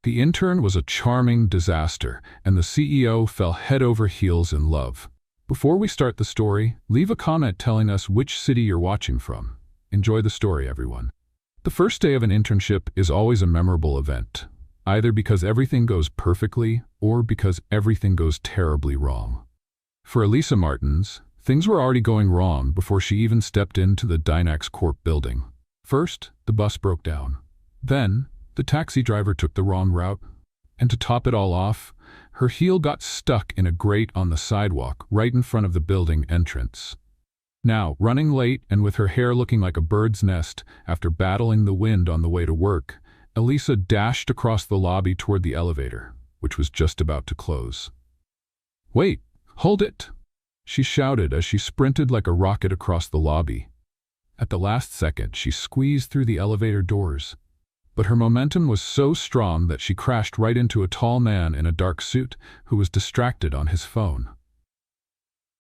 The intern was a charming disaster, and the CEO fell head over heels in love. Before we start the story, leave a comment telling us which city you're watching from. Enjoy the story, everyone. The first day of an internship is always a memorable event, either because everything goes perfectly or because everything goes terribly wrong. For Elisa Martins, things were already going wrong before she even stepped into the Dynax Corp building. First, the bus broke down. Then, the taxi driver took the wrong route. And to top it all off, her heel got stuck in a grate on the sidewalk right in front of the building entrance. Now, running late and with her hair looking like a bird's nest after battling the wind on the way to work, Elisa dashed across the lobby toward the elevator, which was just about to close. "Wait, hold it!" she shouted as she sprinted like a rocket across the lobby. At the last second, she squeezed through the elevator doors. But her momentum was so strong that she crashed right into a tall man in a dark suit who was distracted on his phone.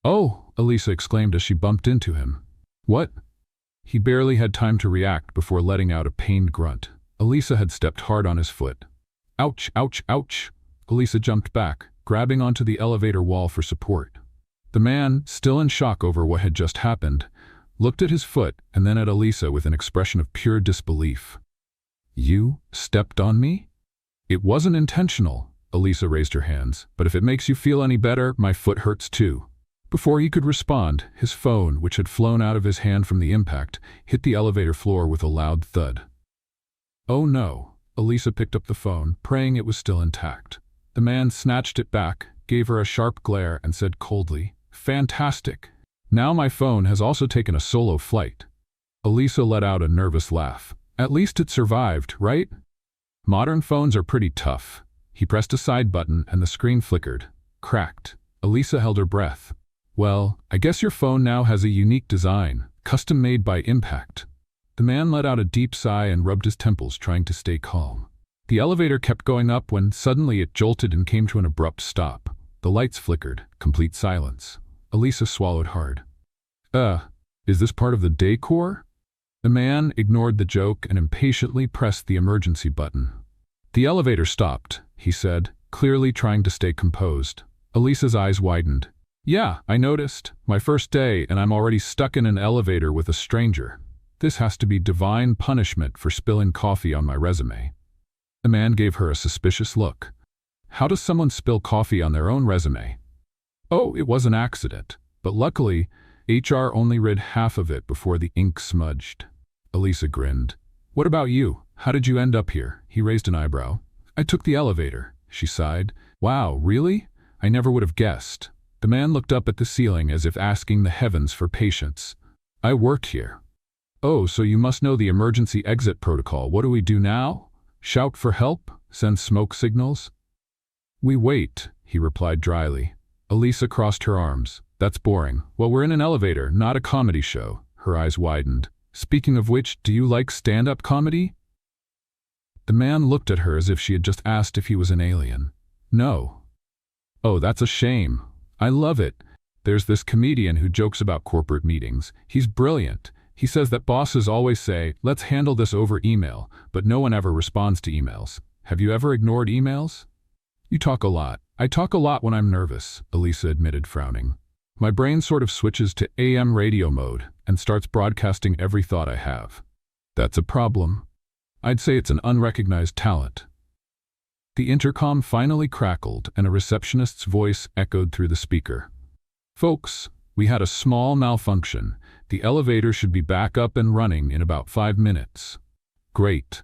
"Oh!" Elisa exclaimed as she bumped into him. "What?" He barely had time to react before letting out a pained grunt. Elisa had stepped hard on his foot. "Ouch, ouch, ouch!" Elisa jumped back, grabbing onto the elevator wall for support. The man, still in shock over what had just happened, looked at his foot and then at Elisa with an expression of pure disbelief. "You stepped on me?" "It wasn't intentional," Elisa raised her hands, "but if it makes you feel any better, my foot hurts too." Before he could respond, his phone, which had flown out of his hand from the impact, hit the elevator floor with a loud thud. "Oh no." Elisa picked up the phone, praying it was still intact. The man snatched it back, gave her a sharp glare, and said coldly, "Fantastic. Now my phone has also taken a solo flight." Elisa let out a nervous laugh. "At least it survived, right? Modern phones are pretty tough." He pressed a side button and the screen flickered, cracked. Elisa held her breath. "Well, I guess your phone now has a unique design, custom made by Impact." The man let out a deep sigh and rubbed his temples, trying to stay calm. The elevator kept going up when suddenly it jolted and came to an abrupt stop. The lights flickered, complete silence. Elisa swallowed hard. Is this part of the decor?" The man ignored the joke and impatiently pressed the emergency button. "The elevator stopped," he said, clearly trying to stay composed. Elisa's eyes widened. "Yeah, I noticed. My first day, and I'm already stuck in an elevator with a stranger. This has to be divine punishment for spilling coffee on my resume." The man gave her a suspicious look. "How does someone spill coffee on their own resume?" "Oh, it was an accident. But luckily, HR only read half of it before the ink smudged." Elisa grinned. "What about you? How did you end up here?" He raised an eyebrow. "I took the elevator," she sighed. "Wow, really? I never would have guessed." The man looked up at the ceiling as if asking the heavens for patience. "I work here." "Oh, so you must know the emergency exit protocol. What do we do now? Shout for help? Send smoke signals?" "We wait," he replied dryly. Elisa crossed her arms. "That's boring. Well, we're in an elevator, not a comedy show." Her eyes widened. "Speaking of which, do you like stand-up comedy?" The man looked at her as if she had just asked if he was an alien. "No." "Oh, that's a shame. I love it. There's this comedian who jokes about corporate meetings. He's brilliant. He says that bosses always say, 'Let's handle this over email,' but no one ever responds to emails. Have you ever ignored emails?" "You talk a lot." "I talk a lot when I'm nervous," Elisa admitted, frowning. "My brain sort of switches to AM radio mode and starts broadcasting every thought I have." "That's a problem." "I'd say it's an unrecognized talent." The intercom finally crackled and a receptionist's voice echoed through the speaker. "Folks, we had a small malfunction. The elevator should be back up and running in about 5 minutes." "Great."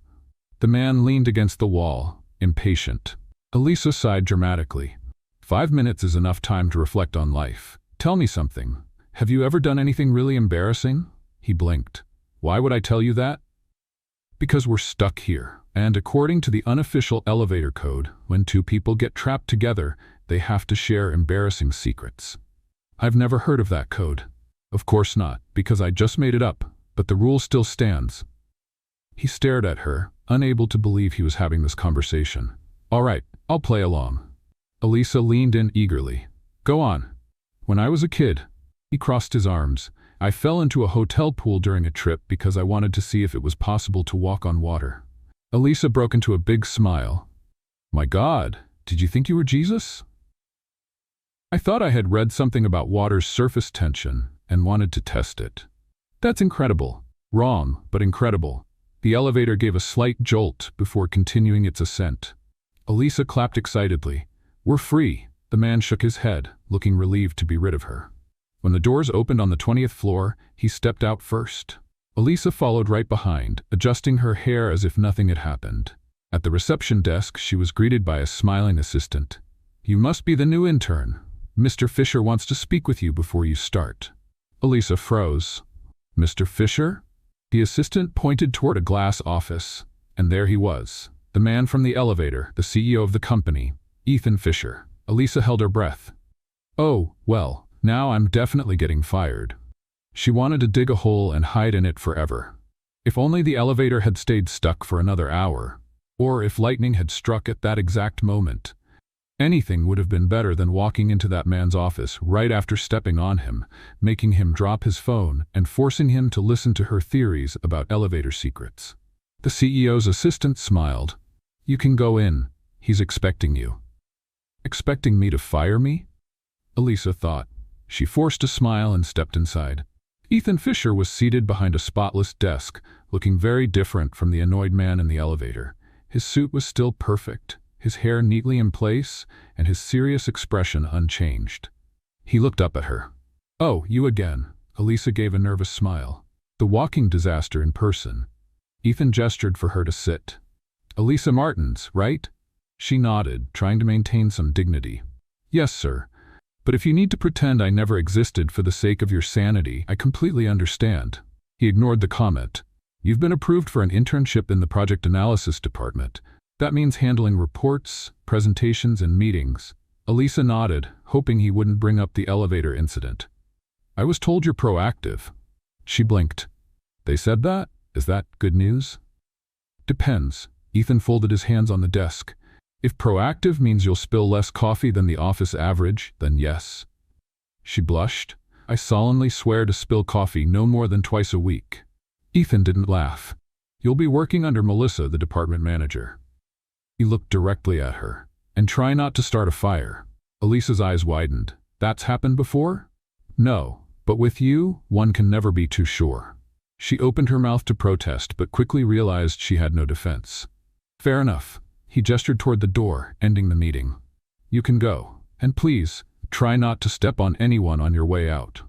The man leaned against the wall, impatient. Elisa sighed dramatically. 5 minutes is enough time to reflect on life. "Tell me something. Have you ever done anything really embarrassing?" He blinked. "Why would I tell you that?" "Because we're stuck here, and according to the unofficial elevator code, when two people get trapped together, they have to share embarrassing secrets." "I've never heard of that code." "Of course not, because I just made it up, but the rule still stands." He stared at her, unable to believe he was having this conversation. "All right, I'll play along." Elisa leaned in eagerly. "Go on." "When I was a kid," he crossed his arms, "I fell into a hotel pool during a trip because I wanted to see if it was possible to walk on water." Elisa broke into a big smile. My God, did you think you were Jesus? I thought I had read something about water's surface tension and wanted to test it. That's incredible. Wrong, but incredible. The elevator gave a slight jolt before continuing its ascent. Elisa clapped excitedly. We're free. The man shook his head, looking relieved to be rid of her. When the doors opened on the 20th floor, he stepped out first. Elisa followed right behind, adjusting her hair as if nothing had happened. At the reception desk, she was greeted by a smiling assistant. You must be the new intern. Mr. Fisher wants to speak with you before you start. Elisa froze. Mr. Fisher? The assistant pointed toward a glass office, and there he was, the man from the elevator, the CEO of the company, Ethan Fisher. Elisa held her breath. Oh, well, now I'm definitely getting fired. She wanted to dig a hole and hide in it forever. If only the elevator had stayed stuck for another hour, or if lightning had struck at that exact moment. Anything would have been better than walking into that man's office right after stepping on him, making him drop his phone and forcing him to listen to her theories about elevator secrets. The CEO's assistant smiled. You can go in. He's expecting you. Expecting me to fire me? Elisa thought. She forced a smile and stepped inside. Ethan Fisher was seated behind a spotless desk, looking very different from the annoyed man in the elevator. His suit was still perfect, his hair neatly in place, and his serious expression unchanged. He looked up at her. Oh, you again. Elisa gave a nervous smile. The walking disaster in person. Ethan gestured for her to sit. Elisa Martins, right? She nodded, trying to maintain some dignity. Yes, sir. But if you need to pretend I never existed for the sake of your sanity, I completely understand. He ignored the comment. You've been approved for an internship in the project analysis department. That means handling reports, presentations, and meetings. Elisa nodded, hoping he wouldn't bring up the elevator incident. I was told you're proactive. She blinked. They said that? Is that good news? Depends. Ethan folded his hands on the desk. If proactive means you'll spill less coffee than the office average, then yes. She blushed. I solemnly swear to spill coffee no more than twice a week. Ethan didn't laugh. You'll be working under Melissa, the department manager. He looked directly at her. And try not to start a fire. Elisa's eyes widened. That's happened before? No, but with you, one can never be too sure. She opened her mouth to protest, but quickly realized she had no defense. Fair enough. He gestured toward the door, ending the meeting. You can go. And please, try not to step on anyone on your way out.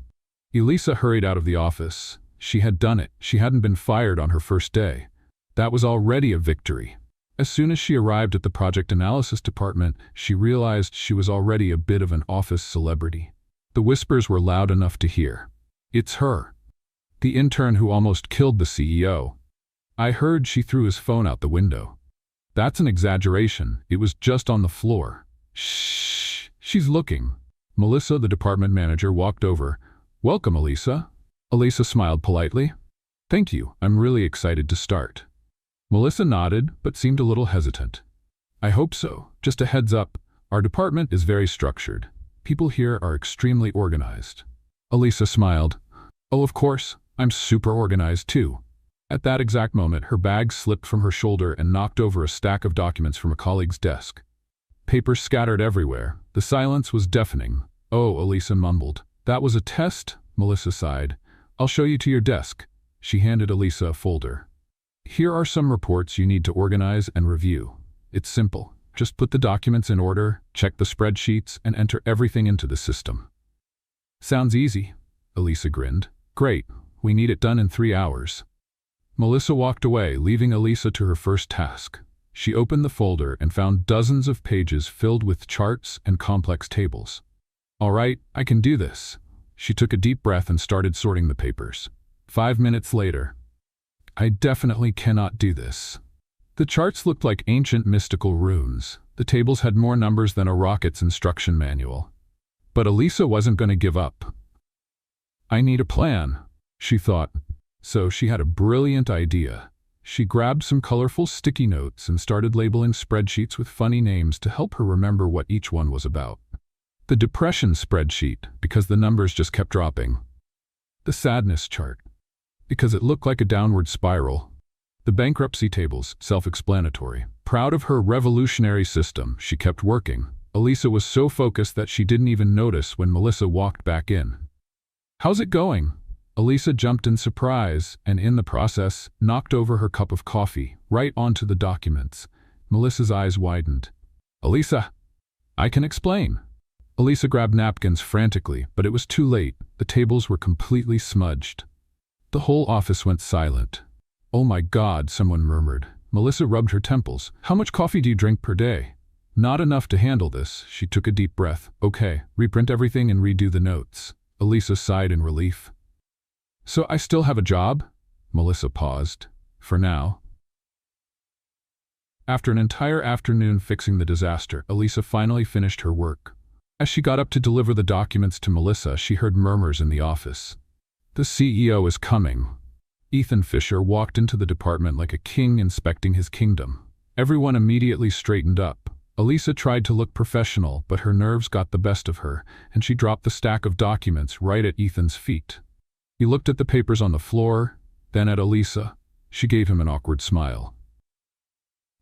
Elisa hurried out of the office. She had done it. She hadn't been fired on her first day. That was already a victory. As soon as she arrived at the project analysis department, she realized she was already a bit of an office celebrity. The whispers were loud enough to hear. It's her. The intern who almost killed the CEO. I heard she threw his phone out the window. That's an exaggeration. It was just on the floor. Shh, she's looking. Melissa, the department manager, walked over. Welcome, Elisa. Elisa smiled politely. Thank you. I'm really excited to start. Melissa nodded, but seemed a little hesitant. I hope so. Just a heads up. Our department is very structured. People here are extremely organized. Elisa smiled. Oh, of course. I'm super organized too. At that exact moment, her bag slipped from her shoulder and knocked over a stack of documents from a colleague's desk. Papers scattered everywhere. The silence was deafening. Oh, Elisa mumbled. That was a test? Melissa sighed. I'll show you to your desk. She handed Elisa a folder. Here are some reports you need to organize and review. It's simple. Just put the documents in order, check the spreadsheets, and enter everything into the system. Sounds easy. Elisa grinned. Great. We need it done in 3 hours. Melissa walked away, leaving Elisa to her first task. She opened the folder and found dozens of pages filled with charts and complex tables. All right, I can do this. She took a deep breath and started sorting the papers. 5 minutes later. I definitely cannot do this. The charts looked like ancient mystical runes. The tables had more numbers than a rocket's instruction manual. But Elisa wasn't going to give up. I need a plan, she thought. So she had a brilliant idea. She grabbed some colorful sticky notes and started labeling spreadsheets with funny names to help her remember what each one was about. The depression spreadsheet, because the numbers just kept dropping. The sadness chart, because it looked like a downward spiral. The bankruptcy tables, self-explanatory. Proud of her revolutionary system, she kept working. Elisa was so focused that she didn't even notice when Melissa walked back in. "How's it going?" Elisa jumped in surprise and, in the process, knocked over her cup of coffee, right onto the documents. Melissa's eyes widened. "Elisa, I can explain." Elisa grabbed napkins frantically, but it was too late. The tables were completely smudged. The whole office went silent. "Oh my God," someone murmured. Melissa rubbed her temples. "How much coffee do you drink per day?" "Not enough to handle this." She took a deep breath. "Okay, reprint everything and redo the notes." Elisa sighed in relief. "So I still have a job?" Melissa paused. "For now." After an entire afternoon fixing the disaster, Elisa finally finished her work. As she got up to deliver the documents to Melissa, she heard murmurs in the office. "The CEO is coming." Ethan Fisher walked into the department like a king inspecting his kingdom. Everyone immediately straightened up. Elisa tried to look professional, but her nerves got the best of her, and she dropped the stack of documents right at Ethan's feet. He looked at the papers on the floor, then at Elisa. She gave him an awkward smile.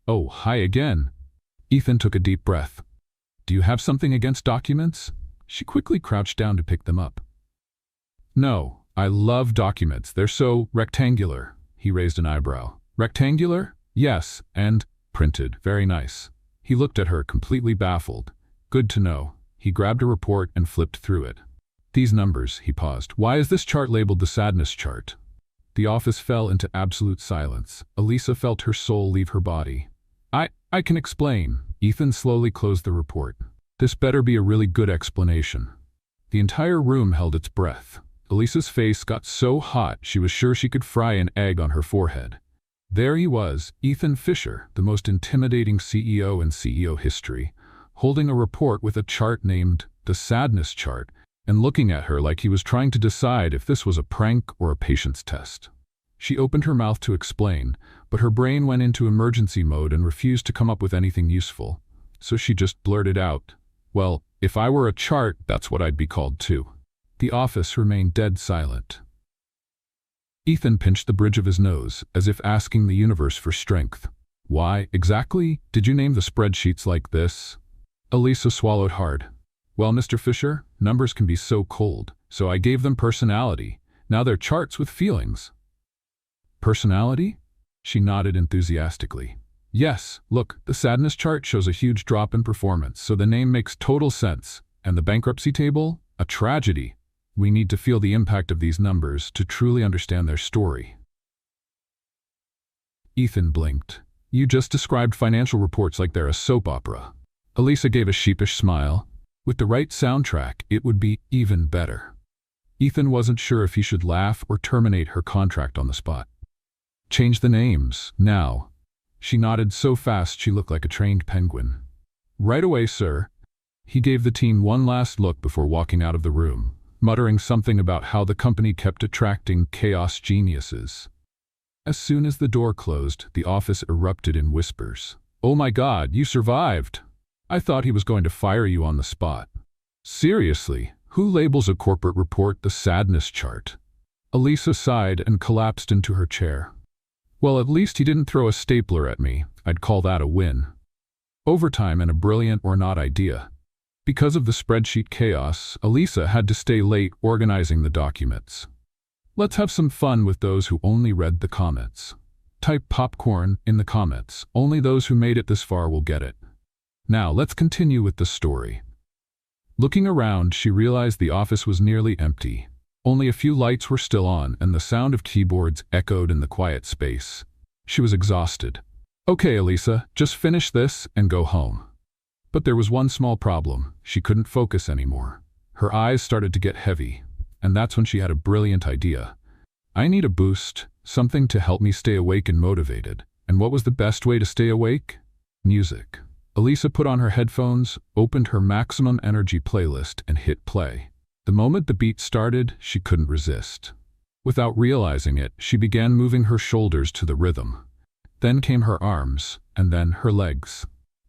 "Oh, hi again." Ethan took a deep breath. "Do you have something against documents?" She quickly crouched down to pick them up. "No, I love documents. They're so rectangular." He raised an eyebrow. "Rectangular? Yes, and printed. Very nice." He looked at her, completely baffled. "Good to know." He grabbed a report and flipped through it. "These numbers," he paused. "Why is this chart labeled the sadness chart?" The office fell into absolute silence. Elisa felt her soul leave her body. I can explain." Ethan slowly closed the report. "This better be a really good explanation." The entire room held its breath. Elisa's face got so hot she was sure she could fry an egg on her forehead. There he was, Ethan Fisher, the most intimidating CEO in CEO history, holding a report with a chart named the sadness chart, and looking at her like he was trying to decide if this was a prank or a patience test. She opened her mouth to explain, but her brain went into emergency mode and refused to come up with anything useful. So she just blurted out, "Well, if I were a chart, that's what I'd be called too." The office remained dead silent. Ethan pinched the bridge of his nose, as if asking the universe for strength. "Why, exactly, did you name the spreadsheets like this?" Elisa swallowed hard. "Well, Mr. Fisher, numbers can be so cold, so I gave them personality. Now they're charts with feelings." "Personality?" She nodded enthusiastically. "Yes, look, the sadness chart shows a huge drop in performance, so the name makes total sense. And the bankruptcy table? A tragedy. We need to feel the impact of these numbers to truly understand their story." Ethan blinked. "You just described financial reports like they're a soap opera." Elisa gave a sheepish smile. With the right soundtrack, it would be even better. Ethan wasn't sure if he should laugh or terminate her contract on the spot. "Change the names, now." She nodded so fast she looked like a trained penguin. "Right away, sir." He gave the team one last look before walking out of the room, muttering something about how the company kept attracting chaos geniuses. As soon as the door closed, the office erupted in whispers. "Oh my God, you survived! I thought he was going to fire you on the spot." "Seriously, who labels a corporate report the sadness chart?" Elisa sighed and collapsed into her chair. "Well, at least he didn't throw a stapler at me. I'd call that a win. Overtime and a brilliant or not idea." Because of the spreadsheet chaos, Elisa had to stay late organizing the documents. Let's have some fun with those who only read the comments. Type popcorn in the comments. Only those who made it this far will get it. Now, let's continue with the story. Looking around, she realized the office was nearly empty. Only a few lights were still on, and the sound of keyboards echoed in the quiet space. She was exhausted. "Okay, Elisa, just finish this and go home." But there was one small problem. She couldn't focus anymore. Her eyes started to get heavy, and that's when she had a brilliant idea. "I need a boost, something to help me stay awake and motivated." And what was the best way to stay awake? Music. Elisa put on her headphones, opened her maximum energy playlist, and hit play. The moment the beat started, she couldn't resist. Without realizing it, she began moving her shoulders to the rhythm. Then came her arms, and then her legs.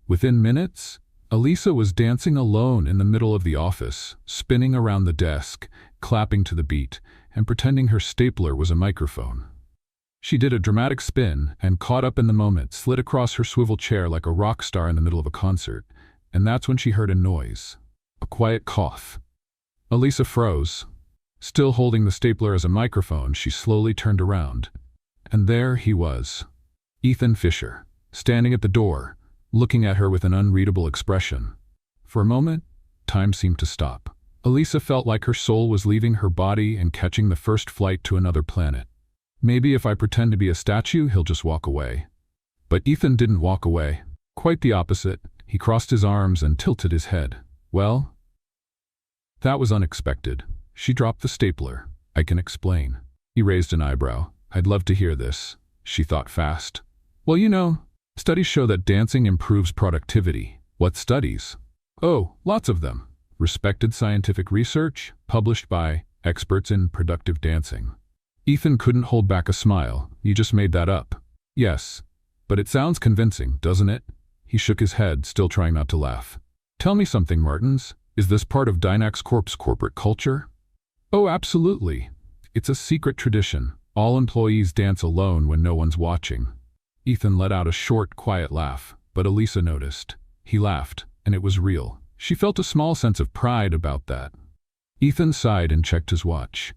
Within minutes, Elisa was dancing alone in the middle of the office, spinning around the desk, clapping to the beat, and pretending her stapler was a microphone. She did a dramatic spin and, caught up in the moment, slid across her swivel chair like a rock star in the middle of a concert, and that's when she heard a noise. A quiet cough. Elisa froze. Still holding the stapler as a microphone, she slowly turned around. And there he was. Ethan Fisher, standing at the door, looking at her with an unreadable expression. For a moment, time seemed to stop. Elisa felt like her soul was leaving her body and catching the first flight to another planet. Maybe if I pretend to be a statue, he'll just walk away. But Ethan didn't walk away. Quite the opposite. He crossed his arms and tilted his head. Well, that was unexpected. She dropped the stapler. I can explain. He raised an eyebrow. I'd love to hear this. She thought fast. Well, you know, studies show that dancing improves productivity. What studies? Oh, lots of them. Respected scientific research, published by experts in productive dancing. Ethan couldn't hold back a smile. You just made that up. Yes, but it sounds convincing, doesn't it? He shook his head, still trying not to laugh. Tell me something, Martins. Is this part of Dynax Corp's corporate culture? Oh, absolutely. It's a secret tradition. All employees dance alone when no one's watching. Ethan let out a short, quiet laugh, but Elisa noticed. He laughed, and it was real. She felt a small sense of pride about that. Ethan sighed and checked his watch.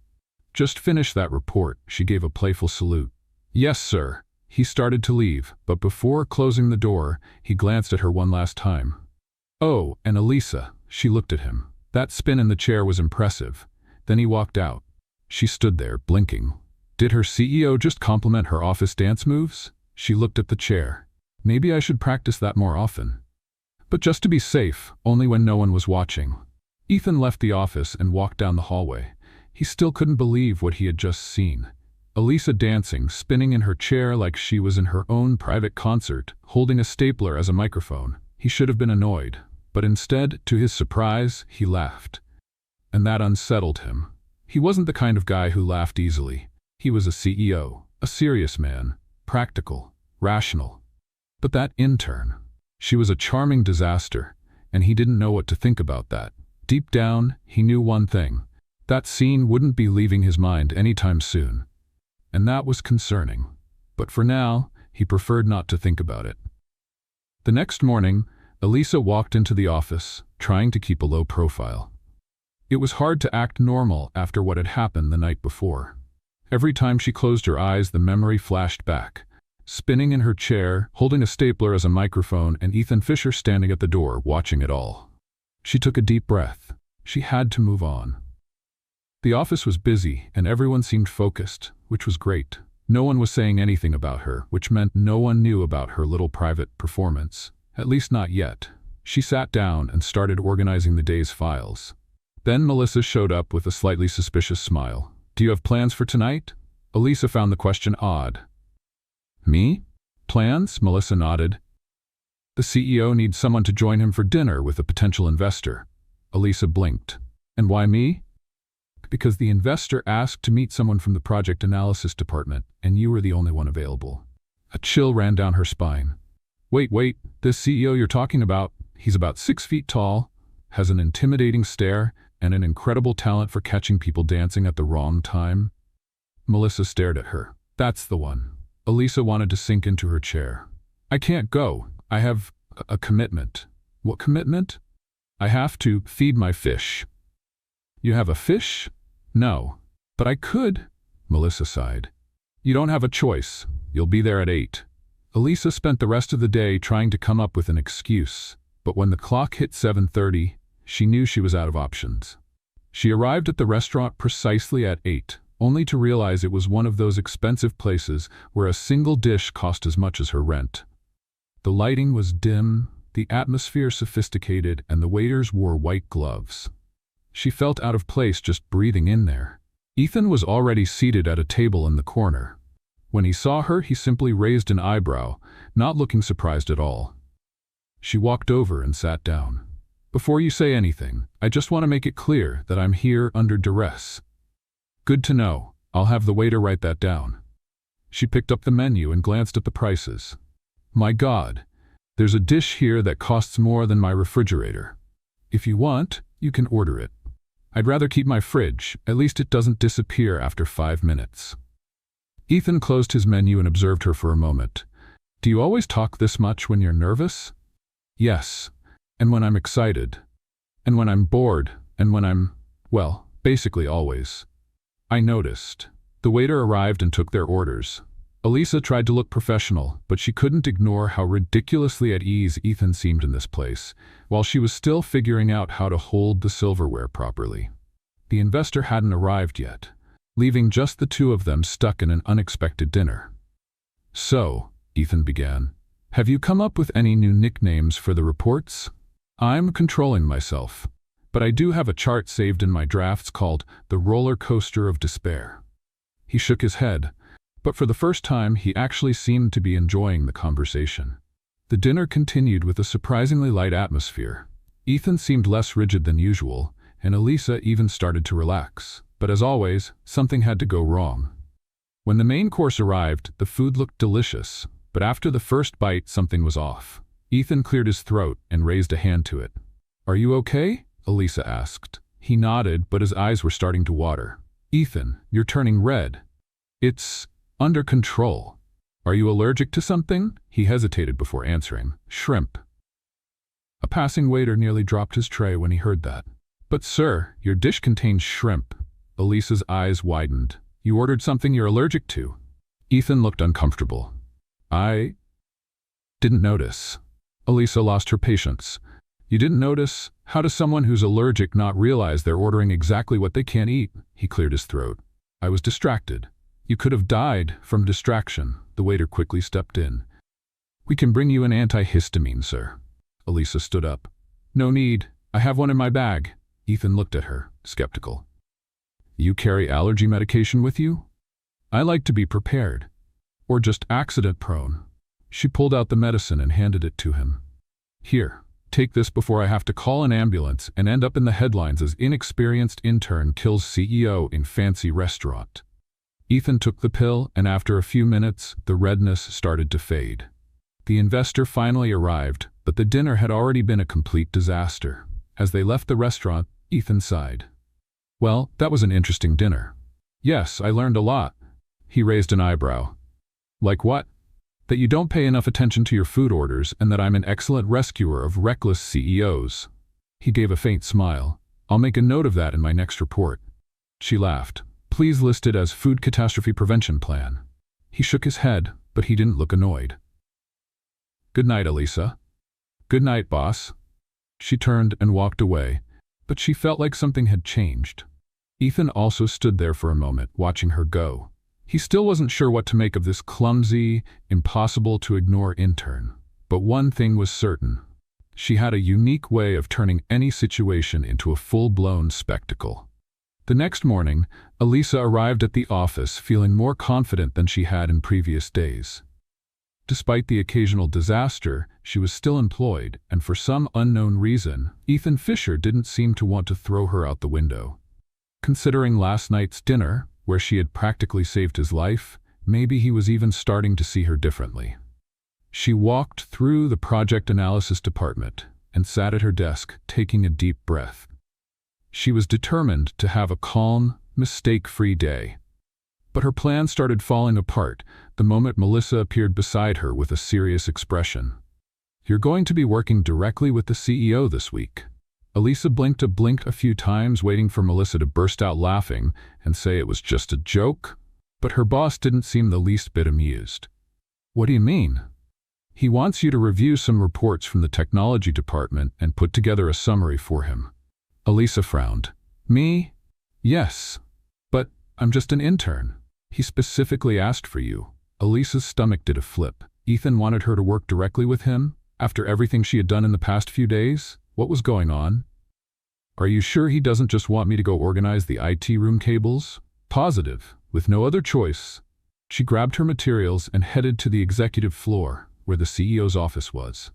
Just finished that report. She gave a playful salute. Yes, sir. He started to leave, but before closing the door, he glanced at her one last time. Oh, and Elisa. She looked at him. That spin in the chair was impressive. Then he walked out. She stood there, blinking. Did her CEO just compliment her office dance moves? She looked at the chair. Maybe I should practice that more often. But just to be safe, only when no one was watching. Ethan left the office and walked down the hallway. He still couldn't believe what he had just seen. Elisa dancing, spinning in her chair like she was in her own private concert, holding a stapler as a microphone. He should have been annoyed, but instead, to his surprise, he laughed. And that unsettled him. He wasn't the kind of guy who laughed easily. He was a CEO, a serious man, practical, rational. But that intern, she was a charming disaster, and he didn't know what to think about that. Deep down, he knew one thing. That scene wouldn't be leaving his mind anytime soon. And that was concerning. But for now, he preferred not to think about it. The next morning, Elisa walked into the office, trying to keep a low profile. It was hard to act normal after what had happened the night before. Every time she closed her eyes, the memory flashed back. Spinning in her chair, holding a stapler as a microphone, and Ethan Fisher standing at the door, watching it all. She took a deep breath. She had to move on. The office was busy, and everyone seemed focused, which was great. No one was saying anything about her, which meant no one knew about her little private performance. At least not yet. She sat down and started organizing the day's files. Then Melissa showed up with a slightly suspicious smile. Do you have plans for tonight? Elisa found the question odd. Me? Plans? Melissa nodded. The CEO needs someone to join him for dinner with a potential investor. Elisa blinked. And why me? Because the investor asked to meet someone from the project analysis department, and you were the only one available. A chill ran down her spine. Wait, this CEO you're talking about, he's about 6 feet tall, has an intimidating stare, and an incredible talent for catching people dancing at the wrong time? Melissa stared at her. That's the one. Elisa wanted to sink into her chair. I can't go. I have a commitment. What commitment? I have to feed my fish. You have a fish? No. But I could. Melissa sighed. You don't have a choice. You'll be there at 8. Elisa spent the rest of the day trying to come up with an excuse, but when the clock hit 7:30, she knew she was out of options. She arrived at the restaurant precisely at 8, only to realize it was one of those expensive places where a single dish cost as much as her rent. The lighting was dim, the atmosphere sophisticated, and the waiters wore white gloves. She felt out of place just breathing in there. Ethan was already seated at a table in the corner. When he saw her, he simply raised an eyebrow, not looking surprised at all. She walked over and sat down. Before you say anything, I just want to make it clear that I'm here under duress. Good to know. I'll have the waiter write that down. She picked up the menu and glanced at the prices. My God, there's a dish here that costs more than my refrigerator. If you want, you can order it. I'd rather keep my fridge, at least it doesn't disappear after 5 minutes. Ethan closed his menu and observed her for a moment. Do you always talk this much when you're nervous? Yes. And when I'm excited. And when I'm bored. And when well, basically always. I noticed. The waiter arrived and took their orders. Elisa tried to look professional, but she couldn't ignore how ridiculously at ease Ethan seemed in this place, while she was still figuring out how to hold the silverware properly. The investor hadn't arrived yet, leaving just the two of them stuck in an unexpected dinner. So, Ethan began, have you come up with any new nicknames for the reports? I'm controlling myself, but I do have a chart saved in my drafts called the roller coaster of despair. He shook his head, but for the first time he actually seemed to be enjoying the conversation. The dinner continued with a surprisingly light atmosphere. Ethan seemed less rigid than usual, and Elisa even started to relax. But as always, something had to go wrong. When the main course arrived, the food looked delicious, but after the first bite something was off. Ethan cleared his throat and raised a hand to it. Are you okay? Elisa asked. He nodded, but his eyes were starting to water. Ethan, you're turning red. It's under control. Are you allergic to something? He hesitated before answering. Shrimp. A passing waiter nearly dropped his tray when he heard that. But sir, your dish contains shrimp. Elisa's eyes widened. You ordered something you're allergic to. Ethan looked uncomfortable. I didn't notice. Elisa lost her patience. You didn't notice? How does someone who's allergic not realize they're ordering exactly what they can't eat? He cleared his throat. I was distracted. You could have died from distraction. The waiter quickly stepped in. We can bring you an antihistamine, sir. Elisa stood up. No need. I have one in my bag. Ethan looked at her, skeptical. You carry allergy medication with you? I like to be prepared. Or just accident-prone. She pulled out the medicine and handed it to him. Here, take this before I have to call an ambulance and end up in the headlines as inexperienced intern kills CEO in fancy restaurant. Ethan took the pill, and after a few minutes, the redness started to fade. The investor finally arrived, but the dinner had already been a complete disaster. As they left the restaurant, Ethan sighed. Well, that was an interesting dinner. Yes, I learned a lot. He raised an eyebrow. Like what? That you don't pay enough attention to your food orders and that I'm an excellent rescuer of reckless CEOs. He gave a faint smile. I'll make a note of that in my next report. She laughed. Please list it as Food Catastrophe Prevention Plan. He shook his head, but he didn't look annoyed. Good night, Elisa. Good night, boss. She turned and walked away, but she felt like something had changed. Ethan also stood there for a moment, watching her go. He still wasn't sure what to make of this clumsy, impossible-to-ignore intern. But one thing was certain. She had a unique way of turning any situation into a full-blown spectacle. The next morning, Elisa arrived at the office feeling more confident than she had in previous days. Despite the occasional disaster, she was still employed, and for some unknown reason, Ethan Fisher didn't seem to want to throw her out the window. Considering last night's dinner, where she had practically saved his life, maybe he was even starting to see her differently. She walked through the project analysis department and sat at her desk, taking a deep breath. She was determined to have a calm, mistake-free day. But her plan started falling apart the moment Melissa appeared beside her with a serious expression. You're going to be working directly with the CEO this week. Elisa blinked a few times, waiting for Melissa to burst out laughing and say it was just a joke, but her boss didn't seem the least bit amused. What do you mean? He wants you to review some reports from the technology department and put together a summary for him. Elisa frowned. Me? Yes. But I'm just an intern. He specifically asked for you. Elisa's stomach did a flip. Ethan wanted her to work directly with him? After everything she had done in the past few days? What was going on? Are you sure he doesn't just want me to go organize the IT room cables? Positive, with no other choice. She grabbed her materials and headed to the executive floor, where the CEO's office was.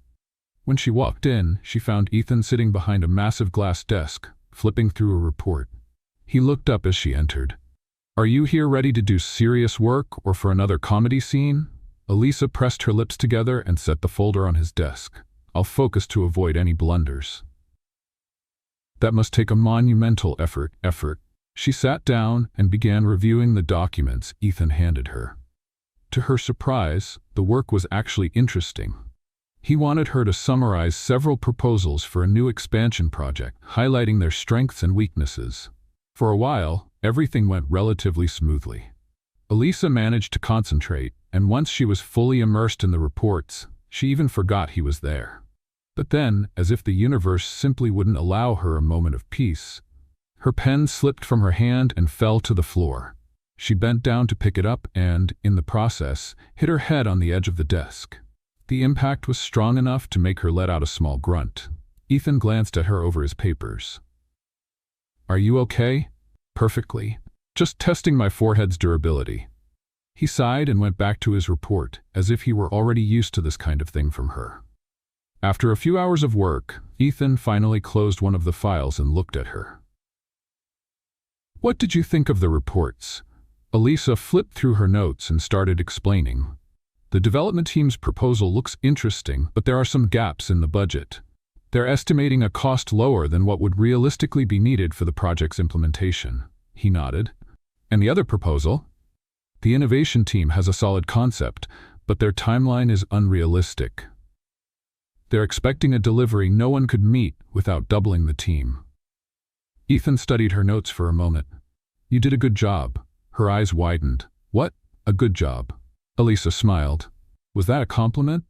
When she walked in, she found Ethan sitting behind a massive glass desk, flipping through a report. He looked up as she entered. Are you here ready to do serious work or for another comedy scene? Elisa pressed her lips together and set the folder on his desk. I'll focus to avoid any blunders. That must take a monumental effort. She sat down and began reviewing the documents Ethan handed her. To her surprise, the work was actually interesting. He wanted her to summarize several proposals for a new expansion project, highlighting their strengths and weaknesses. For a while, everything went relatively smoothly. Elisa managed to concentrate, and once she was fully immersed in the reports, she even forgot he was there. But then, as if the universe simply wouldn't allow her a moment of peace, her pen slipped from her hand and fell to the floor. She bent down to pick it up and, in the process, hit her head on the edge of the desk. The impact was strong enough to make her let out a small grunt. Ethan glanced at her over his papers. "Are you okay?" "Perfectly. Just testing my forehead's durability." He sighed and went back to his report, as if he were already used to this kind of thing from her. After a few hours of work, Ethan finally closed one of the files and looked at her. "What did you think of the reports?" Elisa flipped through her notes and started explaining. "The development team's proposal looks interesting, but there are some gaps in the budget. They're estimating a cost lower than what would realistically be needed for the project's implementation." He nodded. "And the other proposal?" "The innovation team has a solid concept, but their timeline is unrealistic. They're expecting a delivery no one could meet without doubling the team." Ethan studied her notes for a moment. "You did a good job." Her eyes widened. "What? A good job?" Elisa smiled. "Was that a compliment?"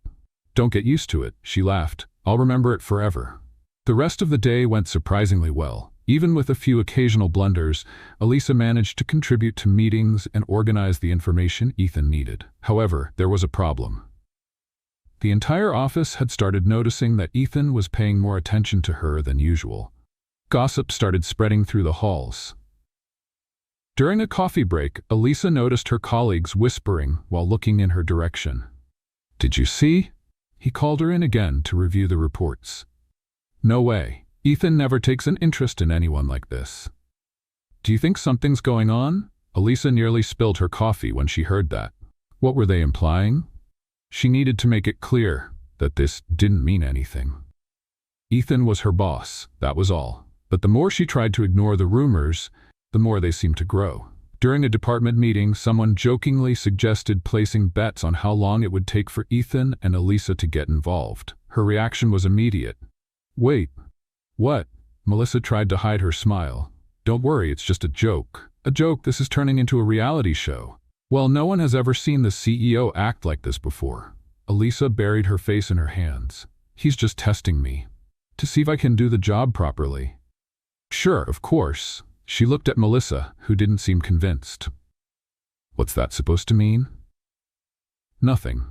"Don't get used to it," she laughed. "I'll remember it forever." The rest of the day went surprisingly well. Even with a few occasional blunders, Elisa managed to contribute to meetings and organize the information Ethan needed. However, there was a problem. The entire office had started noticing that Ethan was paying more attention to her than usual. Gossip started spreading through the halls. During a coffee break, Elisa noticed her colleagues whispering while looking in her direction. "Did you see?" He called her in again to review the reports. "No way. Ethan never takes an interest in anyone like this." "Do you think something's going on?" Elisa nearly spilled her coffee when she heard that. What were they implying? She needed to make it clear that this didn't mean anything. Ethan was her boss, that was all. But the more she tried to ignore the rumors, the more they seemed to grow. During a department meeting, someone jokingly suggested placing bets on how long it would take for Ethan and Elisa to get involved. Her reaction was immediate. "Wait. What?" Melissa tried to hide her smile. "Don't worry, it's just a joke." "A joke? This is turning into a reality show." "Well, no one has ever seen the CEO act like this before." Elisa buried her face in her hands. "He's just testing me, to see if I can do the job properly." "Sure, of course." She looked at Melissa, who didn't seem convinced. "What's that supposed to mean?" "Nothing.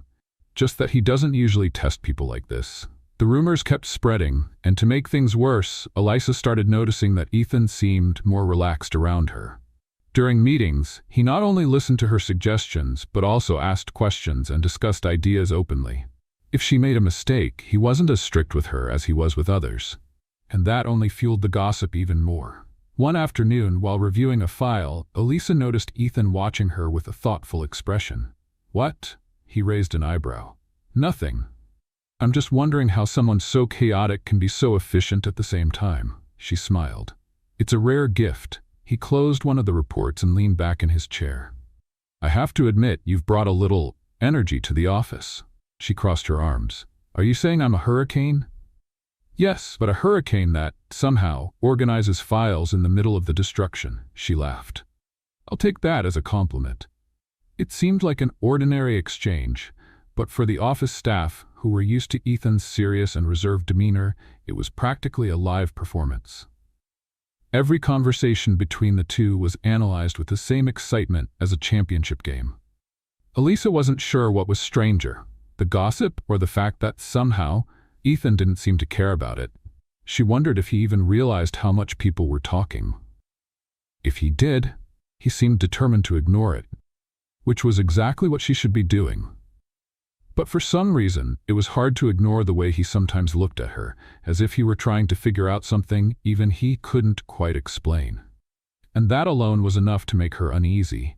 Just that he doesn't usually test people like this." The rumors kept spreading, and to make things worse, Elisa started noticing that Ethan seemed more relaxed around her. During meetings, he not only listened to her suggestions, but also asked questions and discussed ideas openly. If she made a mistake, he wasn't as strict with her as he was with others. And that only fueled the gossip even more. One afternoon, while reviewing a file, Elisa noticed Ethan watching her with a thoughtful expression. "What?" He raised an eyebrow. "Nothing. I'm just wondering how someone so chaotic can be so efficient at the same time." She smiled. "It's a rare gift." He closed one of the reports and leaned back in his chair. "I have to admit, you've brought a little energy to the office." She crossed her arms. "Are you saying I'm a hurricane?" "Yes, but a hurricane that, somehow, organizes files in the middle of the destruction." She laughed. "I'll take that as a compliment." It seemed like an ordinary exchange, but for the office staff, who were used to Ethan's serious and reserved demeanor, it was practically a live performance. Every conversation between the two was analyzed with the same excitement as a championship game. Elisa wasn't sure what was stranger, the gossip or the fact that somehow Ethan didn't seem to care about it. She wondered if he even realized how much people were talking. If he did, he seemed determined to ignore it, which was exactly what she should be doing. But for some reason, it was hard to ignore the way he sometimes looked at her, as if he were trying to figure out something even he couldn't quite explain. And that alone was enough to make her uneasy.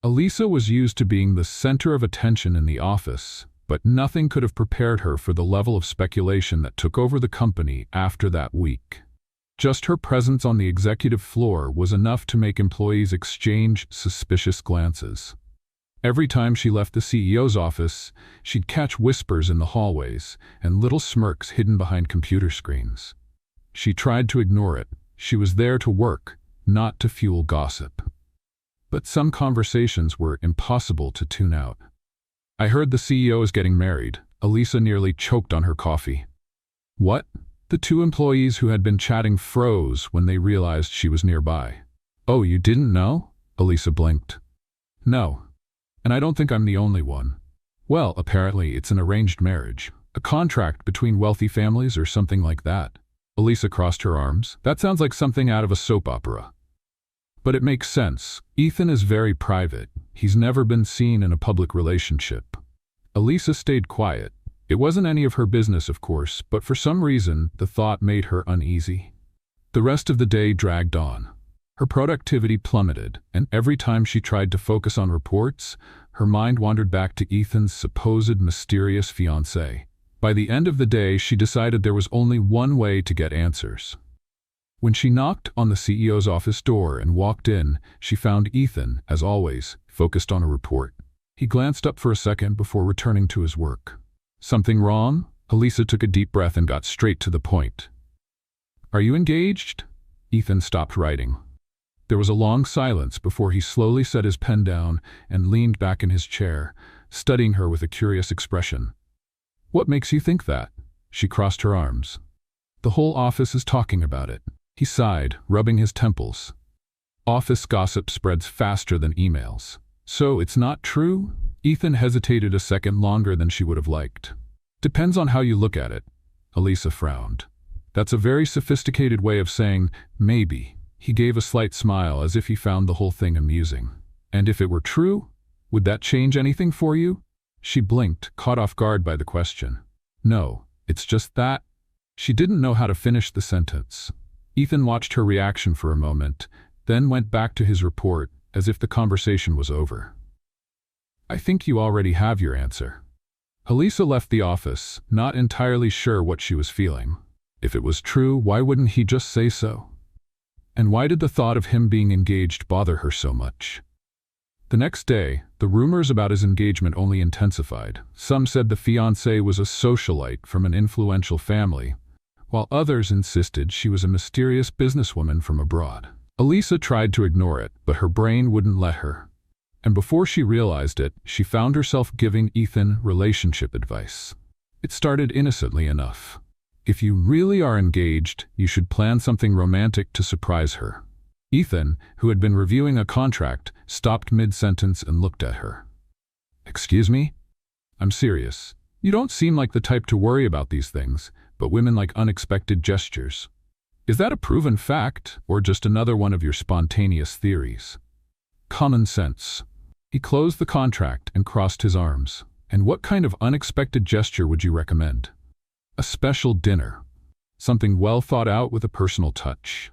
Elisa was used to being the center of attention in the office, but nothing could have prepared her for the level of speculation that took over the company after that week. Just her presence on the executive floor was enough to make employees exchange suspicious glances. Every time she left the CEO's office, she'd catch whispers in the hallways and little smirks hidden behind computer screens. She tried to ignore it. She was there to work, not to fuel gossip. But some conversations were impossible to tune out. "I heard the CEO is getting married." Elisa nearly choked on her coffee. "What?" The two employees who had been chatting froze when they realized she was nearby. "Oh, you didn't know?" Elisa blinked. "No. And I don't think I'm the only one." "Well, apparently it's an arranged marriage. A contract between wealthy families or something like that." Elisa crossed her arms. "That sounds like something out of a soap opera." "But it makes sense. Ethan is very private. He's never been seen in a public relationship." Elisa stayed quiet. It wasn't any of her business, of course, but for some reason, the thought made her uneasy. The rest of the day dragged on. Her productivity plummeted, and every time she tried to focus on reports, her mind wandered back to Ethan's supposed mysterious fiancé. By the end of the day, she decided there was only one way to get answers. When she knocked on the CEO's office door and walked in, she found Ethan, as always, focused on a report. He glanced up for a second before returning to his work. "Something wrong?" Elisa took a deep breath and got straight to the point. "Are you engaged?" Ethan stopped writing. There was a long silence before he slowly set his pen down and leaned back in his chair, studying her with a curious expression. "What makes you think that?" She crossed her arms. "The whole office is talking about it." He sighed, rubbing his temples. "Office gossip spreads faster than emails." "So it's not true?" Ethan hesitated a second longer than she would have liked. "Depends on how you look at it." Elisa frowned. "That's a very sophisticated way of saying maybe." He gave a slight smile as if he found the whole thing amusing. "And if it were true, would that change anything for you?" She blinked, caught off guard by the question. "No, it's just that." She didn't know how to finish the sentence. Ethan watched her reaction for a moment, then went back to his report as if the conversation was over. "I think you already have your answer." Elisa left the office, not entirely sure what she was feeling. If it was true, why wouldn't he just say so? And why did the thought of him being engaged bother her so much? The next day, the rumors about his engagement only intensified. Some said the fiancé was a socialite from an influential family, while others insisted she was a mysterious businesswoman from abroad. Elisa tried to ignore it, but her brain wouldn't let her. And before she realized it, she found herself giving Ethan relationship advice. It started innocently enough. "If you really are engaged, you should plan something romantic to surprise her." Ethan, who had been reviewing a contract, stopped mid-sentence and looked at her. "Excuse me? I'm serious. You don't seem like the type to worry about these things, but women like unexpected gestures. Is that a proven fact, or just another one of your spontaneous theories?" "Common sense." He closed the contract and crossed his arms. "And what kind of unexpected gesture would you recommend?" "A special dinner. Something well thought out with a personal touch."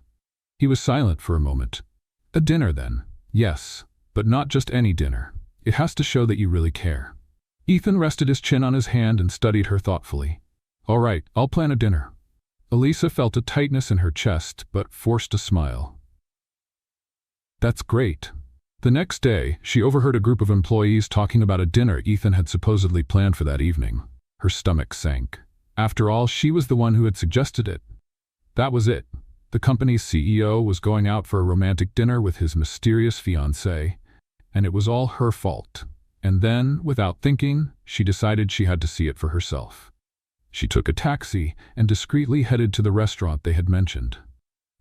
He was silent for a moment. "A dinner, then?" "Yes, but not just any dinner. It has to show that you really care." Ethan rested his chin on his hand and studied her thoughtfully. "All right, I'll plan a dinner." Elisa felt a tightness in her chest, but forced a smile. "That's great." The next day, she overheard a group of employees talking about a dinner Ethan had supposedly planned for that evening. Her stomach sank. After all, she was the one who had suggested it. That was it. The company's CEO was going out for a romantic dinner with his mysterious fiancé, and it was all her fault. And then, without thinking, she decided she had to see it for herself. She took a taxi and discreetly headed to the restaurant they had mentioned.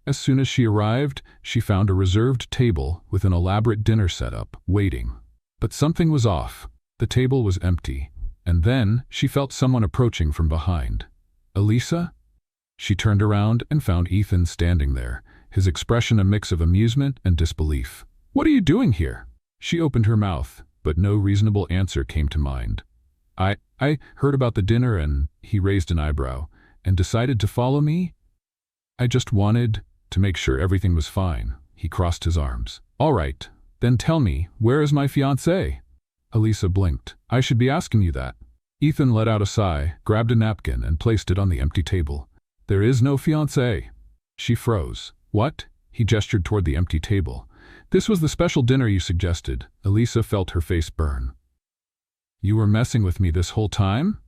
As soon as she arrived, she found a reserved table with an elaborate dinner setup, waiting. But something was off. The table was empty. And then she felt someone approaching from behind. "Elisa?" She turned around and found Ethan standing there, his expression a mix of amusement and disbelief. "What are you doing here?" She opened her mouth, but no reasonable answer came to mind. I heard about the dinner and," he raised an eyebrow, "and decided to follow me?" "I just wanted to make sure everything was fine." He crossed his arms. "All right, then tell me, where is my fiancé?" Elisa blinked. "I should be asking you that." Ethan let out a sigh, grabbed a napkin, and placed it on the empty table. "There is no fiancé." She froze. "What?" He gestured toward the empty table. This was the special dinner you suggested. Elisa felt her face burn. You were messing with me this whole time?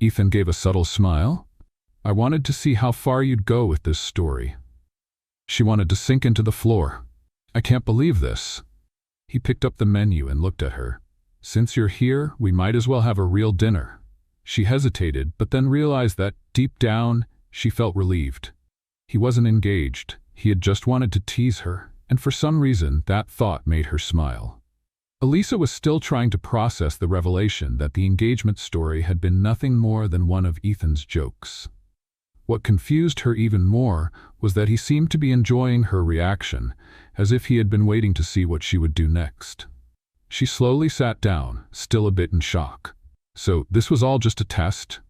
Ethan gave a subtle smile. I wanted to see how far you'd go with this story. She wanted to sink into the floor. I can't believe this. He picked up the menu and looked at her. Since you're here, we might as well have a real dinner. She hesitated, but then realized that, deep down, she felt relieved. He wasn't engaged. He had just wanted to tease her, and for some reason, that thought made her smile. Elisa was still trying to process the revelation that the engagement story had been nothing more than one of Ethan's jokes. What confused her even more was that he seemed to be enjoying her reaction, as if he had been waiting to see what she would do next. She slowly sat down, still a bit in shock. So, this was all just a test?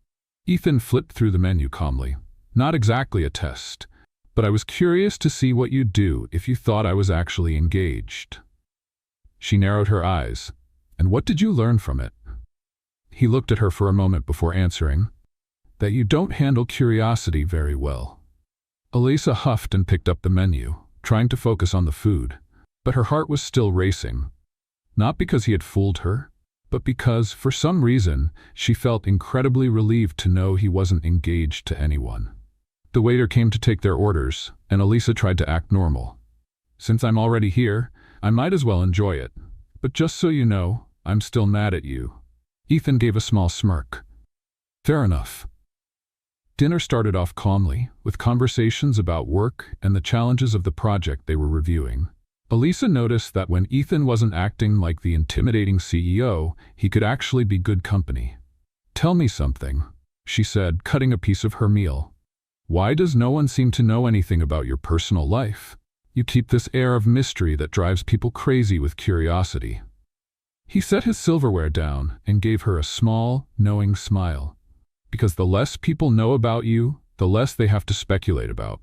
Ethan flipped through the menu calmly. Not exactly a test, but I was curious to see what you'd do if you thought I was actually engaged. She narrowed her eyes. And what did you learn from it? He looked at her for a moment before answering. That you don't handle curiosity very well. Elisa huffed and picked up the menu, trying to focus on the food, but her heart was still racing. Not because he had fooled her, but because, for some reason, she felt incredibly relieved to know he wasn't engaged to anyone. The waiter came to take their orders, and Elisa tried to act normal. Since I'm already here, I might as well enjoy it. But just so you know, I'm still mad at you. Ethan gave a small smirk. Fair enough. Dinner started off calmly, with conversations about work and the challenges of the project they were reviewing. Elisa noticed that when Ethan wasn't acting like the intimidating CEO, he could actually be good company. Tell me something, she said, cutting a piece of her meal. Why does no one seem to know anything about your personal life? You keep this air of mystery that drives people crazy with curiosity. He set his silverware down and gave her a small, knowing smile. Because the less people know about you, the less they have to speculate about.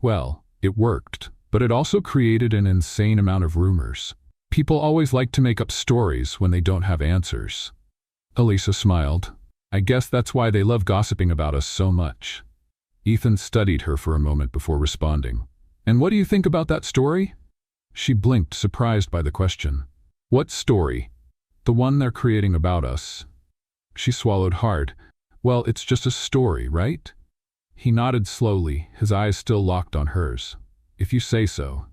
Well, it worked, but it also created an insane amount of rumors. People always like to make up stories when they don't have answers. Elisa smiled. I guess that's why they love gossiping about us so much. Ethan studied her for a moment before responding. And what do you think about that story? She blinked, surprised by the question. What story? The one they're creating about us. She swallowed hard. Well, it's just a story, right? He nodded slowly, his eyes still locked on hers. If you say so.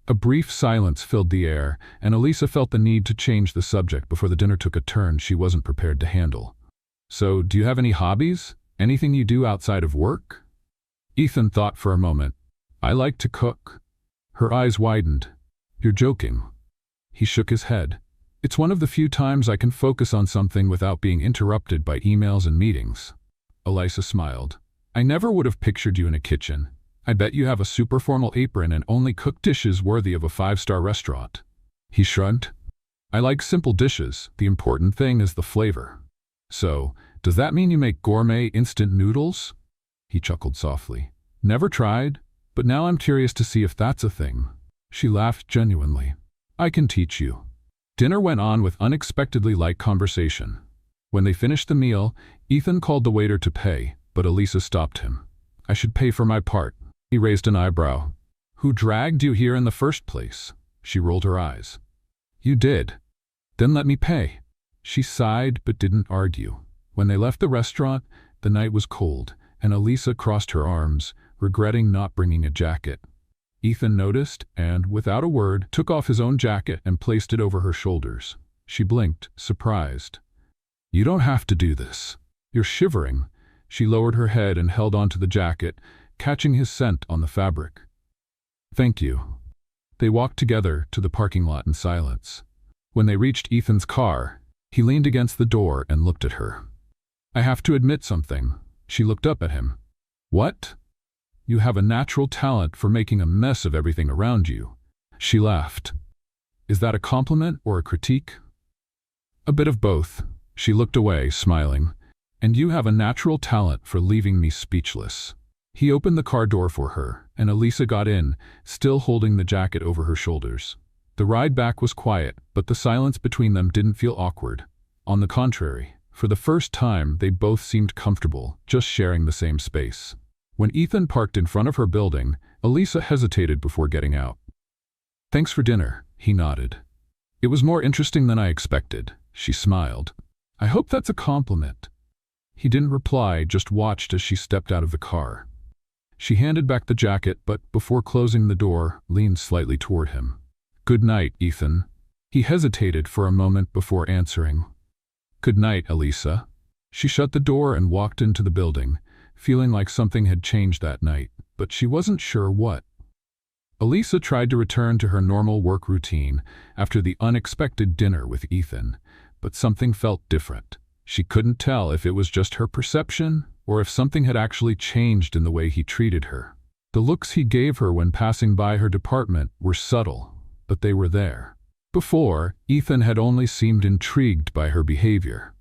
A brief silence filled the air, and Elisa felt the need to change the subject before the dinner took a turn she wasn't prepared to handle. So, do you have any hobbies? Anything you do outside of work? Ethan thought for a moment. I like to cook. Her eyes widened. You're joking. He shook his head. It's one of the few times I can focus on something without being interrupted by emails and meetings. Elisa smiled. I never would have pictured you in a kitchen. I bet you have a super formal apron and only cook dishes worthy of a 5-star restaurant. He shrugged. I like simple dishes. The important thing is the flavor. So, does that mean you make gourmet instant noodles? He chuckled softly. Never tried, but now I'm curious to see if that's a thing. She laughed genuinely. I can teach you. Dinner went on with unexpectedly light conversation. When they finished the meal, Ethan called the waiter to pay, but Elisa stopped him. I should pay for my part. He raised an eyebrow. Who dragged you here in the first place? She rolled her eyes. You did. Then let me pay. She sighed but didn't argue. When they left the restaurant, the night was cold, and Elisa crossed her arms, regretting not bringing a jacket. Ethan noticed and, without a word, took off his own jacket and placed it over her shoulders. She blinked, surprised. You don't have to do this. You're shivering. She lowered her head and held onto the jacket, catching his scent on the fabric. Thank you. They walked together to the parking lot in silence. When they reached Ethan's car, he leaned against the door and looked at her. I have to admit something. She looked up at him. What? You have a natural talent for making a mess of everything around you. She laughed. Is that a compliment or a critique? A bit of both. She looked away, smiling. And you have a natural talent for leaving me speechless. He opened the car door for her, and Elisa got in, still holding the jacket over her shoulders. The ride back was quiet, but the silence between them didn't feel awkward. On the contrary, for the first time, they both seemed comfortable, just sharing the same space. When Ethan parked in front of her building, Elisa hesitated before getting out. Thanks for dinner, he nodded. It was more interesting than I expected, she smiled. I hope that's a compliment. He didn't reply, just watched as she stepped out of the car. She handed back the jacket, but before closing the door, leaned slightly toward him. Good night, Ethan. He hesitated for a moment before answering. Good night, Elisa. She shut the door and walked into the building, feeling like something had changed that night, but she wasn't sure what. Elisa tried to return to her normal work routine after the unexpected dinner with Ethan, but something felt different. She couldn't tell if it was just her perception or if something had actually changed in the way he treated her. The looks he gave her when passing by her department were subtle, but they were there. Before, Ethan had only seemed intrigued by her behavior.